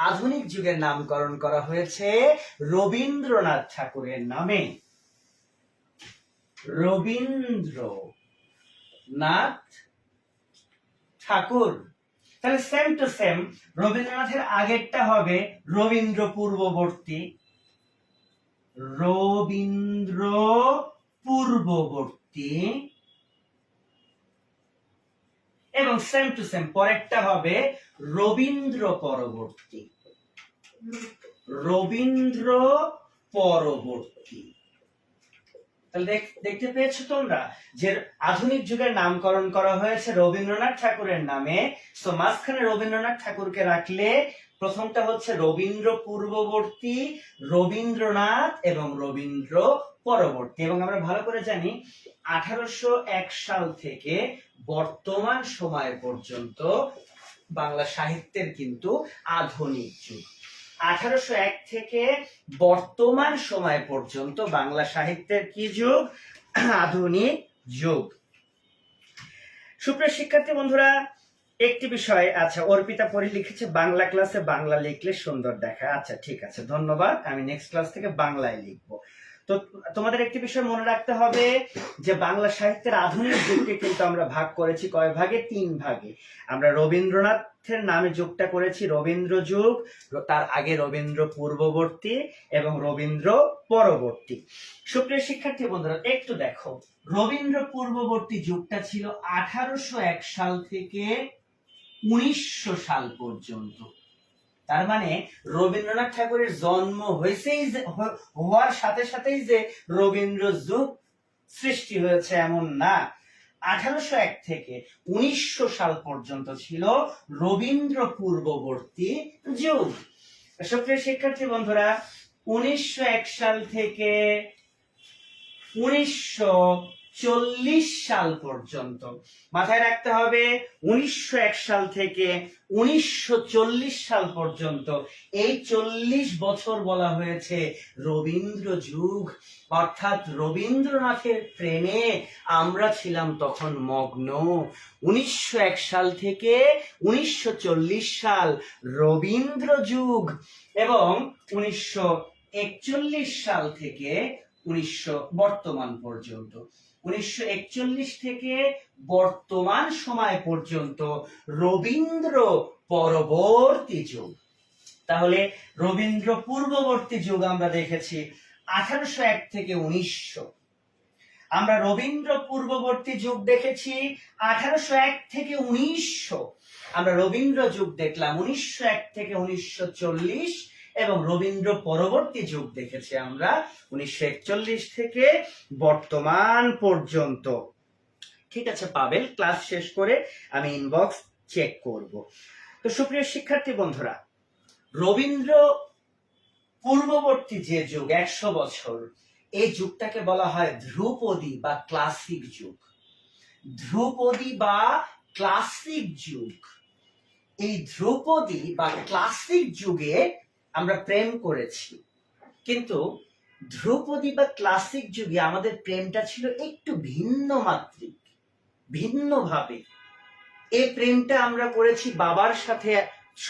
আধুনিক যুগের নামকরণ করা হয়েছে? রবীন্দ্রনাথ ঠাকুরের নামে। রবীন্দ্রনাথ ঠাকুর। তাহলে সেম টু সেম, রবীন্দ্রনাথের আগেরটা হবে রবীন্দ্র পূর্ববর্তী, রবীন্দ্র পূর্ববর্তী, এবং সেম টু সেম পরেরটা হবে রবীন্দ্র পরবর্তী। রবীন্দ্র পরবর্তী। তাহলে দেখতে পেয়েছো তোমরা যে আধুনিক যুগের নামকরণ করা হয়েছে রবীন্দ্রনাথ ঠাকুরের নামে। সো মাঝখানে রবীন্দ্রনাথ ঠাকুরকে রাখলে প্রথমটা হচ্ছে রবীন্দ্র পূর্ববর্তী, রবীন্দ্রনাথ এবং রবীন্দ্র পরবর্তী। এবং আমরা ভালো করে জানি 1801 সাল থেকে বর্তমান সময় পর্যন্ত বাংলা সাহিত্যের কিন্তু আধুনিক যুগ। 1801 থেকে বর্তমান সময় পর্যন্ত বাংলা সাহিত্যের কি যুগ? আধুনিক যুগ। সুপ্রিয় শিক্ষার্থী বন্ধুরা, একটি বিষয়, আচ্ছা অর্পিতা পরি লিখেছে বাংলা ক্লাসে বাংলা লিখলে সুন্দর দেখায়। আচ্ছা ঠিক আছে, ধন্যবাদ। আমি নেক্সট ক্লাস থেকে বাংলায় লিখবো। তো তোমাদের একটি বিষয় মনে রাখতে হবে যে বাংলা সাহিত্যের আধুনিক যুগকে কিন্তু আমরা ভাগ করেছি কয় ভাগে? 3 ভাগে। আমরা রবীন্দ্রনাথের নামে যুগটা করেছি রবীন্দ্র যুগ, তার আগে রবীন্দ্র পূর্ববর্তী এবং রবীন্দ্র পরবর্তী। সুপ্রিয় শিক্ষার্থী বন্ধুরা একটু দেখো, রবীন্দ্র পূর্ববর্তী যুগটা ছিল 1801 সাল থেকে 1900 সাল পর্যন্ত। তার মানে রবীন্দ্রনাথ ঠাকুরের জন্ম হওয়ার সাথে সাথেই যে রবীন্দ্র যুগ সৃষ্টি হয়েছে এমন না। 1801 থেকে 1900 সাল পর্যন্ত ছিল রবীন্দ্র পূর্ববর্তী যুগ। সুপ্রিয় শিক্ষার্থী বন্ধুরা, 1901 সাল থেকে 1940 সাল পর্যন্ত মাথায় রাখতে হবে। 1901 সাল থেকে 1940 সাল পর্যন্ত এই 40 বছর বলা হয়েছে রবীন্দ্র যুগ। অর্থাৎ রবীন্দ্রনাথের প্রেমে আমরা ছিলাম তখন মগ্ন। 1901 সাল থেকে 1940 সাল রবীন্দ্র যুগ, এবং 1941 সাল থেকে 1900 বর্তমান পর্যন্ত, 1941 থেকে বর্তমান সময় পর্যন্ত রবীন্দ্র পরবর্তী যুগ। তাহলে রবীন্দ্র পূর্ববর্তী যুগ আমরা দেখেছি 1801 থেকে 1900। আমরা রবীন্দ্র পূর্ববর্তী যুগ দেখেছি 1801 থেকে 1900। আমরা রবীন্দ্র যুগ দেখলাম 1901 থেকে 1940, এবং রবীন্দ্র পরবর্তী যুগ দেখেছি আমরা 1941 থেকে বর্তমান পর্যন্ত। ঠিক আছে পাবেল, ক্লাস শেষ করে আমি ইনবক্স চেক করব। তো সুপ্রিয় শিক্ষার্থী বন্ধুরা, রবীন্দ্র পূর্ববর্তী যে যুগ 100 বছর, এই যুগটাকে বলা হয় ধ্রুপদী বা ক্লাসিক যুগ। ধ্রুপদী বা ক্লাসিক যুগ। এই ধ্রুপদী বা ক্লাসিক যুগে আমরা প্রেম করেছি, কিন্তু ধ্রুপদী বা ক্লাসিক যুগে আমাদের প্রেমটা ছিল একটু ভিন্ন মাত্রিক, ভিন্নভাবে। এই প্রেমটা আমরা করেছি বাবার সাথে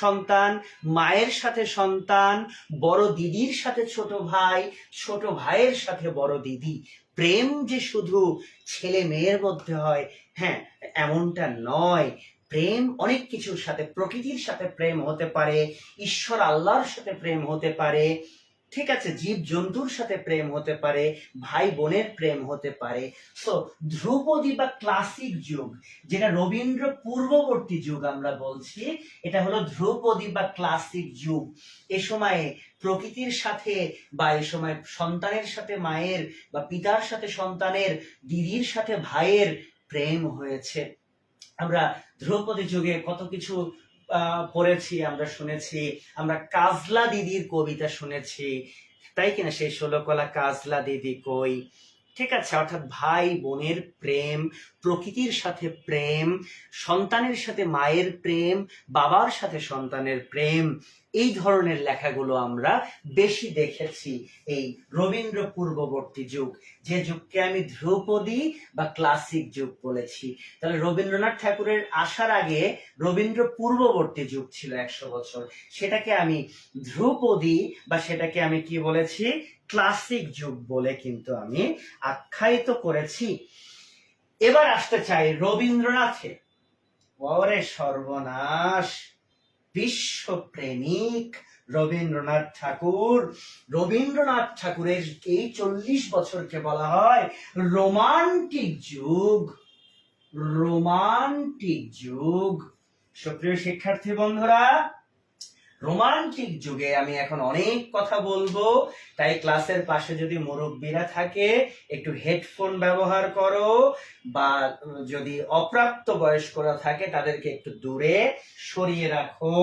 সন্তান, মায়ের সাথে সন্তান, বড় দিদির সাথে ছোট ভাই, ছোট ভাইয়ের সাথে বড় দিদি। প্রেম যে শুধু ছেলে মেয়ের মধ্যে হয়, হ্যাঁ এমনটা নয়। প্রেম অনেক কিছুর সাথে, প্রকৃতির সাথে প্রেম হতে পারে, ঈশ্বর আল্লাহর সাথে প্রেম হতে পারে, ঠিক আছে, জীব জন্তুর সাথে প্রেম হতে পারে, ভাই বোনের প্রেম হতে পারে। সো ধ্রুপদী বা ক্লাসিক যুগ, যেটা রবীন্দ্র পূর্ববর্তী যুগ আমরা বলছি, এটা হলো ধ্রুপদী বা ক্লাসিক যুগ। এ সময়ে প্রকৃতির সাথে, বা এ সময় সন্তানের সাথে মায়ের, বা পিতার সাথে সন্তানের, দিদির সাথে ভাইয়ের প্রেম হয়েছে। আমরা ধ্রুপদী যুগে কত কিছু পড়েছি, আমরা শুনেছি, আমরা কাজলা দিদির কবিতা শুনেছি, তাই কিনা? সেই 16 কলা কাজলা দিদি কই, ঠিক আছে। অর্থাৎ ভাই বোনের প্রেম, প্রকৃতির সাথে প্রেম, সন্তানের সাথে মায়ের প্রেম, বাবার সাথে সন্তানের প্রেম, এই ধরনের লেখাগুলো আমরা বেশি দেখেছি এই রবীন্দ্র পূর্ববর্তী যুগ, যে যুগকে আমি ধ্রুপদী বা ক্লাসিক যুগ বলেছি। তাহলে রবীন্দ্রনাথ ঠাকুরের আসার আগে রবীন্দ্র পূর্ববর্তী যুগ ছিল 100 বছর, সেটাকে আমি ধ্রুপদী বা সেটাকে আমি কি বলেছি? ক্লাসিক যুগ বলে কিন্তু আমি আখ্যায়িত করেছি। এবার আসতে চাই রবীন্দ্রনাথে। ওরে সর্বনাশ, বিশ্বপ্রেমিক রবীন্দ্রনাথ ঠাকুর। রবীন্দ্রনাথ ঠাকুরের এই 40 বছরকে বলা হয় রোমান্টিক যুগ। রোমান্টিক যুগ। সুপ্রিয় শিক্ষার্থী বন্ধুরা, রোমান্টিক যুগে আমি এখন অনেক কথা বলবো, তাই ক্লাসের পাশে যদি মুরব্বীরা থাকে একটু হেডফোন ব্যবহার করো, বা যদি অপ্রাপ্ত বয়স্করা থাকে তাদেরকে একটু দূরে সরিয়ে রাখো।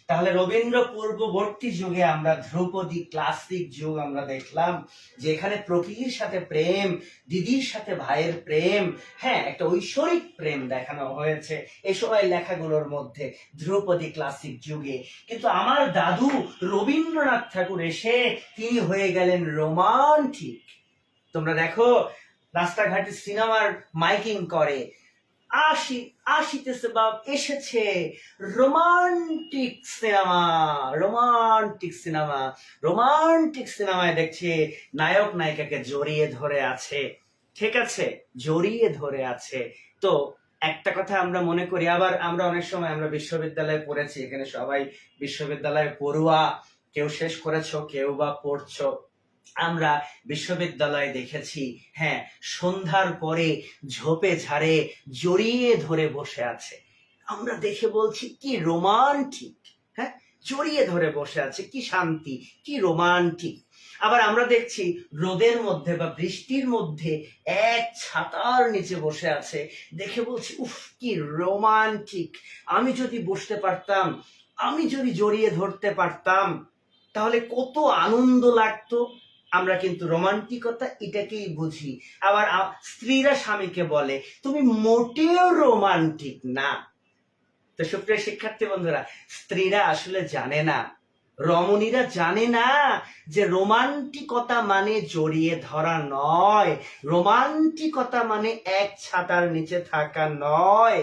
তাহলে রবীন্দ্র পূর্ববর্তী যুগে আমরা ধ্রুপদী ক্লাসিক যুগ আমরা দেখলাম, যে এখানে প্রকৃতির সাথে প্রেম, দিদির সাথে ভাইয়ের প্রেম, হ্যাঁ একটা ঐশ্বরিক প্রেম দেখানো হয়েছে এই সময় লেখাগুলোর মধ্যে ধ্রুপদী ক্লাসিক যুগে। কিন্তু আমার দাদু রবীন্দ্রনাথ ঠাকুর এসে তিনি হয়ে গেলেন রোমান্টিক। তোমরা দেখো রাস্তাঘাটে সিনেমার মাইকিং করে, আসিতেছে বা এসেছে romantic cinema. Romantic cinema, romantic সিনেমায় দেখছে নায়ক নায়িকাকে জড়িয়ে ধরে আছে, ঠিক আছে, জড়িয়ে ধরে আছে। তো একটা কথা আমরা মনে করি, আবার আমরা অনেক সময় আমরা বিশ্ববিদ্যালয়ে পড়েছি, এখানে সবাই বিশ্ববিদ্যালয়ে পড়ুয়া, কেউ শেষ করেছো কেউ বা পড়ছো। আমরা বিশ্ববিদ্যালয়ে দেখেছি, হ্যাঁ সন্ধ্যার পরে ঝোপে ঝাড়ে জড়িয়ে ধরে বসে আছে। আমরা দেখে বলছি কি রোমান্টিক, হ্যাঁ জড়িয়ে ধরে বসে আছে, কি শান্তি, কি রোমান্টিক। আবার আমরা দেখছি রোদের মধ্যে বা বৃষ্টির মধ্যে এক ছাতার নিচে বসে আছে, দেখে বলছি উফ কি রোমান্টিক। আমি যদি বসতে পারতাম, আমি যদি জড়িয়ে ধরতে পারতাম, তাহলে কত আনন্দ লাগতো। আমরা কিন্তু রোমান্টিকতা এটাকেই বুঝি। আবার স্ত্রীরা স্বামীকে বলে তুমি মোটেও রোমান্টিক না। তো সুপ্রিয় শিক্ষার্থী বন্ধুরা, স্ত্রীরা আসলে জানে না, রমণীরা জানে না যে রোমান্টিকতা মানে জড়িয়ে ধরা নয়, রোমান্টিকতা মানে এক ছাতার নিচে থাকা নয়।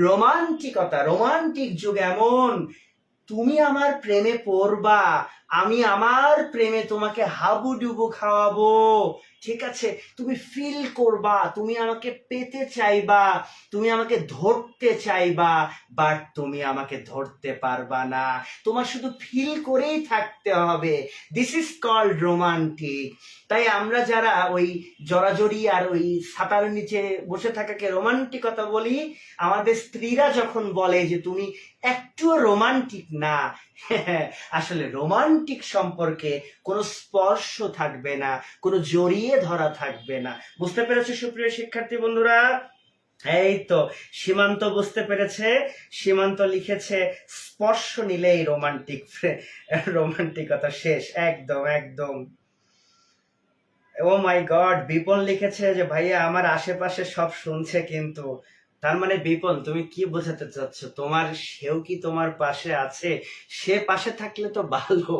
রোমান্টিকতা, রোমান্টিক যুগ এমন, তুমি আমার প্রেমে পড়বা, আমি আমার প্রেমে তোমাকে হাবুডুবু খাওয়াবো, ঠিক আছে, তুমি ফিল করবা, তুমি আমাকে পেতে চাইবা, তুমি আমাকে ধরতে চাইবা, বাট তুমি আমাকে ধরতে পারবা না, তোমার শুধু ফিল করেই থাকতে হবে। This is called romantic. তাই আমরা যারা ওই জড়াজড়ি আর ওই ছাতার নিচে বসে থাকাকে রোমান্টিকতা বলি, আমাদের স্ত্রীরা যখন বলে যে তুমি একটুও রোমান্টিক না, আসলে রোমান্টিক সম্পর্কে কোনো স্পর্শ থাকবে না, কোনো জড়িয়ে ধরা থাকবে না। বুঝতে পেরেছো সুপ্রিয় শিক্ষার্থী বন্ধুরা? এই তো সীমান্ত বুঝতে পেরেছে, সীমান্ত লিখেছে স্পর্শ নিলেই রোমান্টিক, রোমান্টিকতা শেষ, একদম একদম। ও মাই গড, বিপন লিখেছে যে ভাইয়া আমার আশেপাশে সব শুনছে, কিন্তু তার মানে বিপন তুমি কি বোঝাতে চাচ্ছ, তোমার সেও কি তোমার পাশে আছে? সে পাশে থাকলে তো ভালো,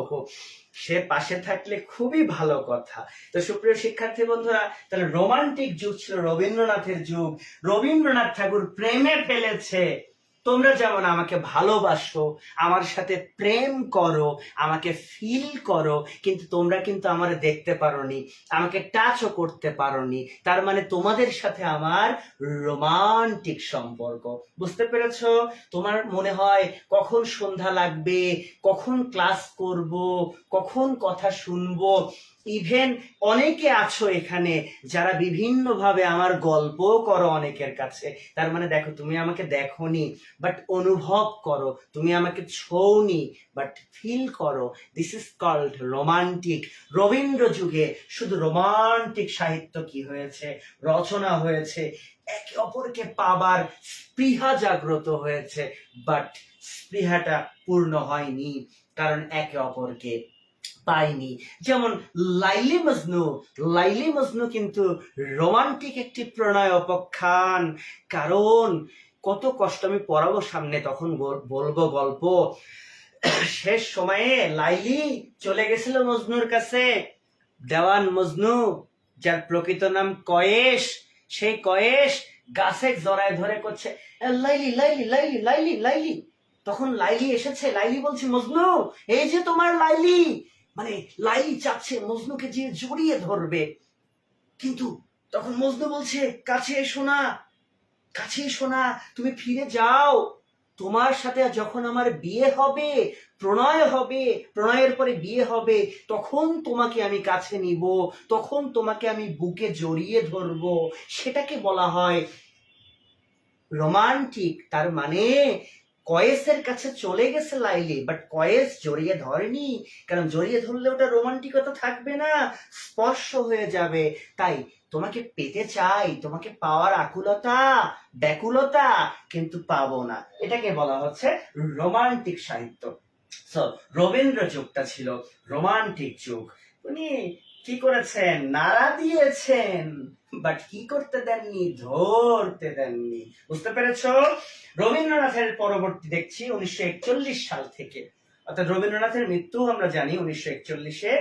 সে পাশে থাকলে খুবই ভালো কথা। তো সুপ্রিয় শিক্ষার্থী বন্ধুরা, তাহলে রোমান্টিক যুগ ছিল রবীন্দ্রনাথের যুগ। রবীন্দ্রনাথ ঠাকুর প্রেমে ফেলেছে। তোমরা যেমন আমাকে ভালোবাসো, আমার সাথে প্রেম করো, আমাকে ফিল করো, কিন্তু তোমরা কিন্তু আমার দেখতে পারোনি, আমাকে টাচও করতে পারোনি, তার মানে তোমাদের সাথে আমার রোমান্টিক সম্পর্ক। বুঝতে পেরেছো? তোমার মনে হয় কখন সন্ধ্যা লাগবে, কখন ক্লাস করব, কখন কথা শুনবো। ইভেন অনেকে আছো এখানে যারা বিভিন্ন ভাবে আমার গল্প করো অনেকের কাছে, তার মানে দেখো তুমি আমাকে দেখোনি বাট অনুভব করো, তুমি আমাকে ছোঁনি বাট ফিল করো। This is called romantic. Rabindra যুগে শুধু রোমান্টিক সাহিত্য কি হয়েছে, রচনা হয়েছে, একে অপরকে পাবার স্পৃহা জাগ্রত হয়েছে, বাট স্পৃহাটা পূর্ণ হয়নি, কারণ একে অপরকে পাইনি। যেমন লাইলি মজনু, লাইলি মজনু কিন্তু রোমান্টিক একটি প্রণয় অপখ্যান, কারণ কত কষ্ট, আমি পড়াবো সামনে তখন বলবো গল্প। শেষ সময়ে লাইলি চলে গেছিল মজনুর কাছে, দেওয়ান মজনু যার প্রকৃত নাম কয়েস, সেই কয়েস গাছে জড়ায় ধরে করছে লাইলি লাইলি লাইলি লাইলি লাইলি। তখন লাইলি এসেছে, লাইলি বলছে মজনু এই যে তোমার লাইলি, মানে লাইলি চাচ্ছে মজনুকে যে জড়িয়ে ধরবে, কিন্তু তখন মজনু বলছে কাছে এসো না, কাছে এসো না, তুমি ফিরে যাও। তোমার সাথে যখন আমার বিয়ে হবে, প্রণয় হবে, প্রণয়ের পরে বিয়ে হবে, তখন তোমাকে আমি কাছে নিব, তখন তোমাকে আমি বুকে জড়িয়ে ধরবো, সেটাকে বলা হয় রোমান্টিক। তার মানে কয়েসের কাছে চলে গেছে লাইলি, বাট কয়েস জড়িয়ে ধরেনি, কারণ জড়িয়ে ধরলে ওটা রোমান্টিকতা থাকবে না, স্পর্শ হয়ে যাবে। তাই তোমাকে পেতে চাই, তোমাকে পাওয়ার আকুলতা, ব্যাকুলতা, কিন্তু পাবো না, এটাকে বলা হচ্ছে রোমান্টিক সাহিত্য। সো রবীন্দ্র যুগটা ছিল রোমান্টিক যুগ। উনি কি করেছেন? নাড়া দিয়েছেন, বাট কি করতে দেননি? ধরতে দেননি। বুঝতে পেরেছো? রবীন্দ্রনাথের পরবর্তী দেখছি 1941 সাল থেকে, অর্থাৎ রবীন্দ্রনাথের মৃত্যু আমরা জানি 1941-এ।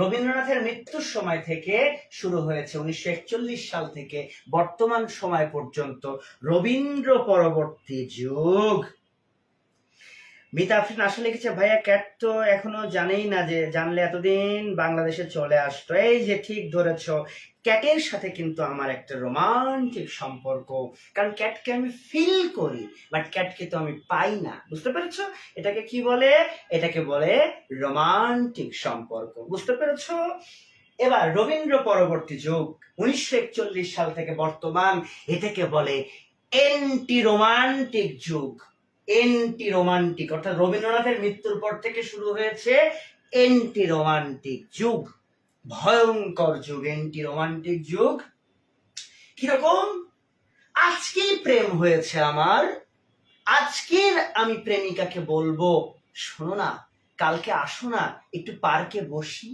রবীন্দ্রনাথের মৃত্যুর সময় থেকে শুরু হয়েছে 1941 সাল থেকে বর্তমান সময় পর্যন্ত রবীন্দ্র পরবর্তী যুগ। মিতা আফরিন আসলে লিখেছে, ভাইয়া ক্যাট তো এখনো জানেই না, যে জানলে এতদিন বাংলাদেশে চলে আসতো। এই যে ঠিক ধরেছ, ক্যাটের সাথে কিন্তু আমার একটা রোমান্টিক সম্পর্ক, কারণ ক্যাটকে আমি ফিল করি, বাট ক্যাটকে তো আমি পাই না। বুঝতে পেরেছো? এটাকে কি বলে? এটাকে বলে রোমান্টিক সম্পর্ক। বুঝতে পেরেছো? এবার রবীন্দ্র পরবর্তী যুগ 1941 সাল থেকে বর্তমান, এটাকে বলে এন্টি রোমান্টিক যুগ। এন্টি রোমান্টিক, অর্থাৎ রবীন্দ্রনাথের মৃত্যুর পর থেকে শুরু হয়েছে এন্টি রোমান্টিক যুগ। ভয়ঙ্কর যুগ, এন্টি রোমান্টিক যুগ। কিরকম? আজকেই প্রেম হয়েছে আমার, আজকের আমি প্রেমিকাকে বলবো, শোনো না, কালকে আসো না, একটু পার্কে বসি,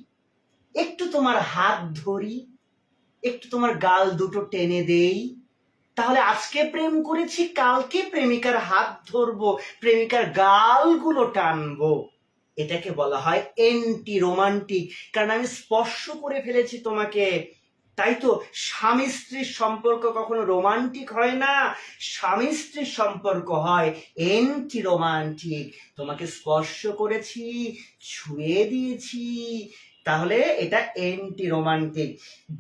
একটু তোমার হাত ধরি, একটু তোমার গাল দুটো টেনে দেই, তাহলে আজকে প্রেম করেছি, কালকে প্রেমিকার হাত ধরবো, প্রেমিকার গালগুলো টানবো। এটাকে বলা হয় এন্টি রোমান্টিক, কারণ আমি স্পর্শ করে ফেলেছি তোমাকে। তাই তো স্বামী স্ত্রীর সম্পর্ক কখনো রোমান্টিক হয় না, স্বামী স্ত্রীর সম্পর্ক হয় এন্টি রোমান্টিক। তোমাকে স্পর্শ করেছি, ছুঁয়ে দিয়েছি, তাহলে এটা এন্টি রোমান্টিক।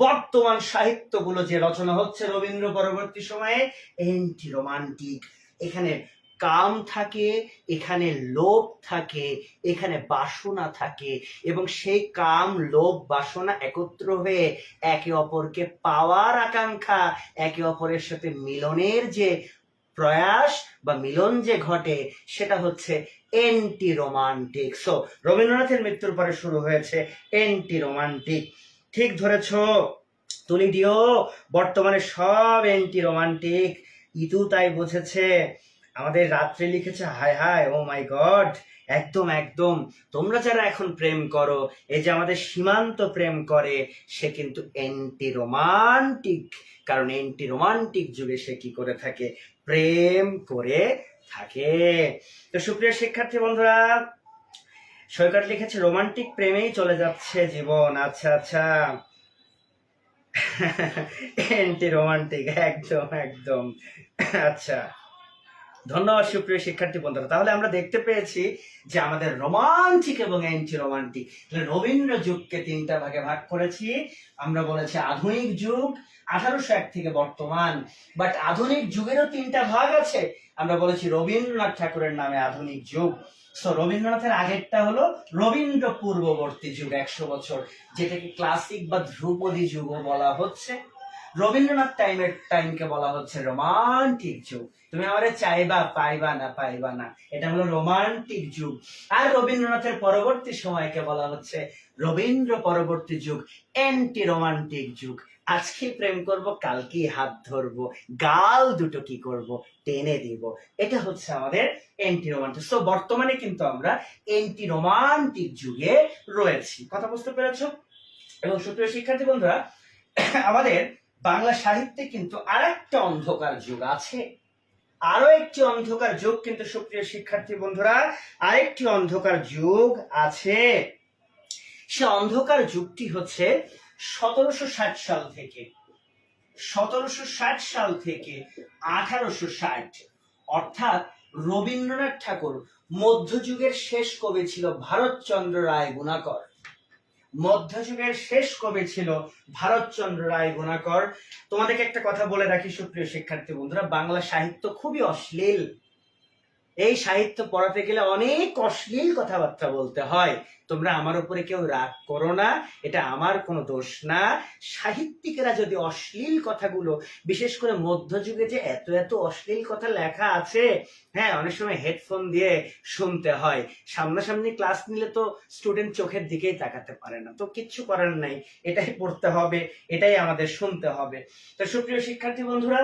বর্তমান সাহিত্যগুলো যে রচনা হচ্ছে রবীন্দ্র পরবর্তী সময়ে, এন্টি রোমান্টিক। এখানে কাম থাকে, এখানে লোভ থাকে, এখানে বাসনা থাকে, এবং সেই কাম, লোভ, বাসনা একত্র হয়ে একে অপরকে পাওয়ার আকাঙ্ক্ষা, একে অপরের সাথে মিলনের যে প্রয়াস বা মিলন যে ঘটে, সেটা হচ্ছে এন্টি রোমান্টিক। সো রবীন্দ্রনাথের মৃত্যুর পরে শুরু হয়েছে এন্টি রোমান্টিক। ঠিক ধরেছ তুলিডিও, বর্তমানে সব এন্টি রোমান্টিক। ইতু তাই বুঝেছে। আমাদের রাত্রে লিখেছে, হায় হায়, ও মাই গড, একদম একদম। তোমরা যারা এখন প্রেম করো, এই যে আমাদের সীমান্ত প্রেম করে, সে কিন্তু এন্টি রোমান্টিক, কারণ এন্টি রোমান্টিক যুগে সে কি করে থাকে? প্রেম করে থাকে। তো সুপ্রিয় শিক্ষার্থী বন্ধুরা, সৈকত লিখেছে, রোমান্টিক প্রেমেই চলে যাচ্ছে জীবন। আচ্ছা আচ্ছা, এন্টি রোমান্টিক, একদম একদম। আচ্ছা, ধন্যবাদ সুপ্রিয় শিক্ষার্থী বন্ধুরা। তাহলে আমরা দেখতে পেয়েছি যে আমাদের রোমান্টিক এবং অ্যান্টি রোমান্টিক, রবীন্দ্র যুগকে তিনটা ভাগে ভাগ করেছি। আমরা বলেছি আধুনিক যুগ 1801 থেকে বর্তমান, বাট আধুনিক যুগেরও তিনটা ভাগ আছে। আমরা বলেছি রবীন্দ্রনাথ ঠাকুরের নামে আধুনিক যুগ। সো রবীন্দ্রনাথের আগেরটা হলো রবীন্দ্র পূর্ববর্তী যুগ, 100 বছর, যেটাকে ক্লাসিক বা ধ্রুপদী যুগও বলা হচ্ছে। রবীন্দ্রনাথ টাইমকে বলা হচ্ছে রোমান্টিক যুগ। তুমি আমারে চাইবা, পাইবা না, পাইবা না, এটা হলো রোমান্টিক যুগ। আর রবীন্দ্রনাথের পরবর্তী সময়কে বলা হচ্ছে রবীন্দ্র পরবর্তী যুগ, অ্যান্টি রোমান্টিক যুগ। আজকে প্রেম করব, কালকে হাত ধরবো, গাল দুটো কি করব? টেনে দিব। এটা হচ্ছে আমাদের অ্যান্টি রোমান্টিক। সো বর্তমানে কিন্তু আমরা অ্যান্টি রোমান্টিক যুগে রয়েছি। কথা বুঝতে পেরেছো? এবং সুপ্রিয় শিক্ষার্থী বন্ধুরা, আমাদের বাংলা সাহিত্যে কিন্তু আরেকটা অন্ধকার যুগ আছে, আরো একটি অন্ধকার যুগ কিন্তু সুপ্রিয় শিক্ষার্থী বন্ধুরা, আরেকটি অন্ধকার যুগ আছে। সে অন্ধকার যুগটি হচ্ছে 1760 সাল থেকে 1860, অর্থাৎ রবীন্দ্রনাথ ঠাকুর মধ্যযুগের শেষ কবি ছিল ভারতচন্দ্র রায় গুণাকর। মধ্যযুগের শেষ কবি ছিল ভারতচন্দ্র রায় গুণাকর। তোমাদেরকে একটা কথা বলে রাখি সুপ্রিয় শিক্ষার্থী বন্ধুরা, বাংলা সাহিত্য খুবই অশ্লীল। এই সাহিত্য পড়াতে গেলে অনেক অশ্লীল কথাবার্তা বলতে হয়। তোমরা আমার উপরে কেউ রাগ করো না, এটা আমার কোনো দোষ না। সাহিত্যিকেরা যদি অশ্লীল কথাগুলো, বিশেষ করে মধ্যযুগে যে এত এত অশ্লীল কথা লেখা আছে, হ্যাঁ, অনেক সময় হেডফোন দিয়ে শুনতে হয়। সামনাসামনি ক্লাস নিলে তো স্টুডেন্ট চোখের দিকেই তাকাতে পারে না, তো কিচ্ছু করার নাই, এটাই পড়তে হবে, এটাই আমাদের শুনতে হবে। তো সুপ্রিয় শিক্ষার্থী বন্ধুরা,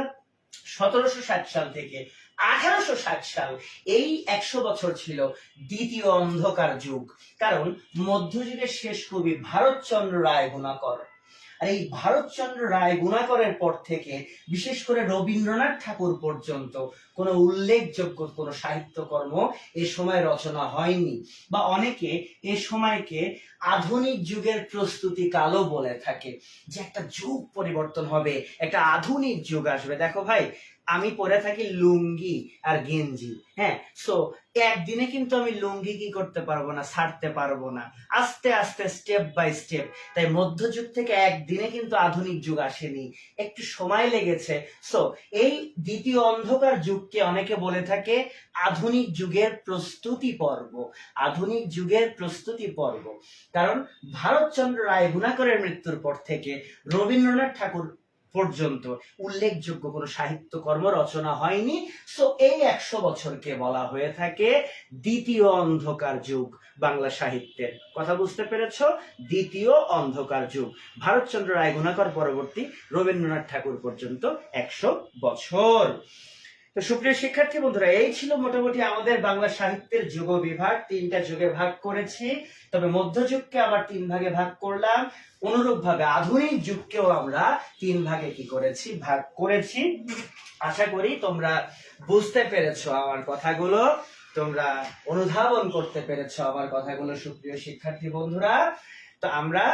1760 সাল থেকে 1860 সাল, এই 100 বছর ছিল দ্বিতীয় অন্ধকার যুগ। কারণ মধ্যযুগের শেষ কবি ভারতচন্দ্র রায় গুণাকর, আর এই ভারতচন্দ্র রায় গুণাকরের পর থেকে বিশেষ করে রবীন্দ্রনাথ ঠাকুর পর্যন্ত কোনো উল্লেখযোগ্য কোনো সাহিত্যকর্ম এ সময় রচনা হয়নি, বা অনেকে এ সময়কে আধুনিক যুগের প্রস্তুতি কালও বলে থাকে, যে একটা যুগ পরিবর্তন হবে, একটা আধুনিক যুগ আসবে। দেখো ভাই, আমি পরে থাকি লুঙ্গি আর গেঞ্জি, হ্যাঁ, সো একদিনে কিন্তু আমি লুঙ্গি কি করতে পারবো না, ছাড়তে পারবো না, আস্তে আস্তে স্টেপ বাই স্টেপ। তাই মধ্যযুগ থেকে একদিনে কিন্তু আধুনিক যুগ আসেনি, একটু সময় লেগেছে। সো এই দ্বিতীয় অন্ধকার যুগকে অনেকে বলে থাকে আধুনিক যুগের প্রস্তুতি পর্ব, আধুনিক যুগের প্রস্তুতি পর্ব। কারণ ভারতচন্দ্র রায় গুণাকরের মৃত্যুর পর থেকে রবীন্দ্রনাথ ঠাকুর পর্যন্ত উল্লেখযোগ্য কোনো সাহিত্যকর্ম রচনা হয়নি। সো এই 100 বছরকে বলা হয়ে থাকে দ্বিতীয় অন্ধকার যুগ বাংলা সাহিত্যের। কথা বুঝতে পেরেছো? দ্বিতীয় অন্ধকার যুগ, ভারতচন্দ্র রায় গুণাকর পরবর্তী রবীন্দ্রনাথ ঠাকুর পর্যন্ত 100 বছর। তো সুপ্রিয় শিক্ষার্থী বন্ধুরা, এই ছিল মোটামুটি আমাদের বাংলা সাহিত্যের যুগ বিভাগ। 3টা যুগে ভাগ করেছি, তবে মধ্যযুগকে আবার 3 ভাগে ভাগ করলাম। অনুরূপ ভাবে আধুনিক যুগকেও আমরা 3 ভাগে কি করেছি, ভাগ করেছি। আশা করি তোমরা বুঝতে পেরেছো আমার কথাগুলো, তোমরা অনুধাবন করতে পেরেছো আমার কথাগুলো সুপ্রিয় শিক্ষার্থী বন্ধুরা। তো আমরা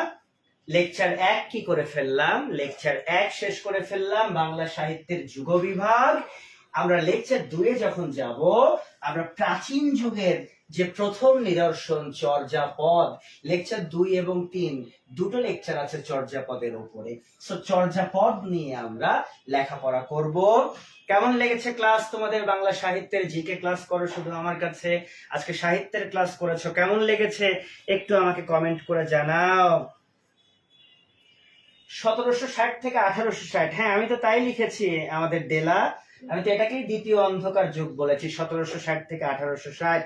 লেকচার 1 কি করে ফেললাম, লেকচার 1 শেষ করে ফেললাম বাংলা সাহিত্যের যুগ বিভাগ। আমরা লেকচার 2 যখন যাব, আমরা প্রাচীন যুগের যে প্রথম নিদর্শন চর্যাপদ, লেকচার 2 এবং 3 দুটো লেকচার আছে চর্যাপদের উপরে। সো চর্যাপদ নিয়ে আমরা লেখাপড়া করব। কেমন লেগেছে ক্লাস তোমাদের? বাংলা সাহিত্যের জিকে ক্লাস করো শুধু আমার কাছে, আজকে সাহিত্যের ক্লাস করেছো, কেমন লেগেছে একটু আমাকে কমেন্ট করে জানাও। 1760 থেকে 1860, হ্যাঁ আমি তো তাই লিখেছি আমাদের ডেলা, আমি তো এটাকেই দ্বিতীয় অন্ধকার যুগ বলেছি, 1760 থেকে 1860।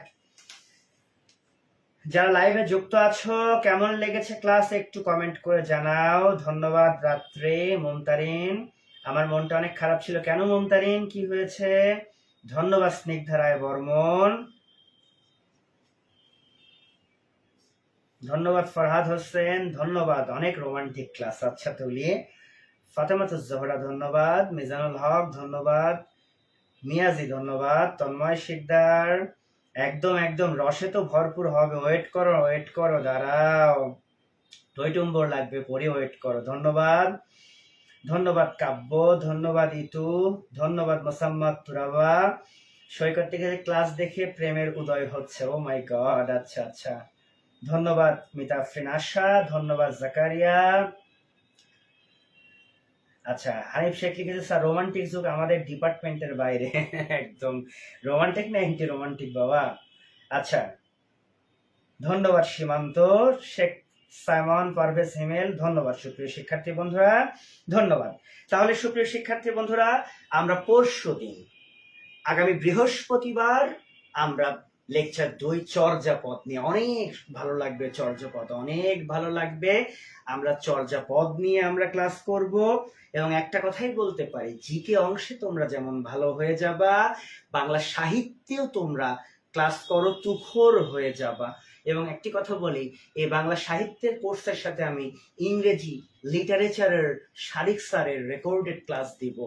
যারা লাইভে যুক্ত আছো, কেমন লেগেছে ক্লাস একটু কমেন্ট করে জানাও। ধন্যবাদ রাত্রে মমতারিন, আমার মনটা অনেক খারাপ ছিল। কেন মমতারিন, কি হয়েছে? ধন্যবাদ স্নিগ্ধা রায় বর্মন, ধন্যবাদ ফরহাদ হোসেন, ধন্যবাদ, অনেক রোমান্টিক ক্লাস। আচ্ছা তুলিয়ে ফাতেমাতুজ জোহরা ধন্যবাদ, মিজানুল হক ধন্যবাদ, মিয়াজি ধন্যবাদ, তন্ময় শিকদার একদম একদম রসে তো ভরপুর হবে, ওয়েট করো ওয়েট করো, দাঁড়াও, টইটুম্বর লাগবে, পরে ওয়েট করো। ধন্যবাদ, ধন্যবাদ কাব্য, ধন্যবাদ ইতু, ধন্যবাদ মোসাম্মদ তুরাবা। সৈকত থেকে ক্লাস দেখে প্রেমের উদয় হচ্ছে, ও মাই গড, আচ্ছা আচ্ছা, ধন্যবাদ মিতাফরিন আশা, ধন্যবাদ জাকারিয়া। আচ্ছা, হানিফ শেখ লিখেছে স্যার রোমান্টিক যুগ আমাদের ডিপার্টমেন্টের বাইরে। একদম রোমান্টিক না অ্যান্টি রোমান্টিক বাবা। আচ্ছা, ধন্যবাদ সীমান্ত শেখ, সাইমন পারভেজ হিমেল, ধন্যবাদ সুপ্রিয় শিক্ষার্থী বন্ধুরা, ধন্যবাদ। তাহলে সুপ্রিয় শিক্ষার্থী বন্ধুরা, আমরা পরশুদিন আগামী বৃহস্পতিবার আমরা লেকচার 2 চর্যাপদ নিয়ে, অনেক ভালো লাগবে চর্যাপদ, অনেক ভালো লাগবে। আমরা চর্যাপদ নিয়ে আমরা ক্লাস করব, এবং একটা কথাই বলতে পারি, জিকে অংশে তোমরা যেমন ভালো হয়ে যাবা, বাংলা সাহিত্যেও তোমরা ক্লাস করো তুখোর হয়ে যাবা। এবং একটি কথা বলি, এই বাংলা সাহিত্যের কোর্সের সাথে আমি ইংরেজি লিটারেচারের শারিক স্যারের রেকর্ডেড ক্লাস দিব,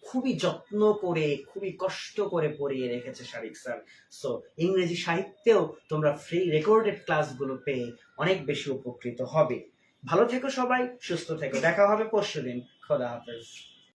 খুবই যত্ন করে খুবই কষ্ট করে পড়িয়ে রেখেছে শারিক স্যার। সো ইংরেজি সাহিত্যেও তোমরা ফ্রি রেকর্ডেড ক্লাসগুলো পেয়ে অনেক বেশি উপকৃত হবে। ভালো থেকো সবাই, সুস্থ থেকো, দেখা হবে পরশুদিন। খোদা হাফেজ।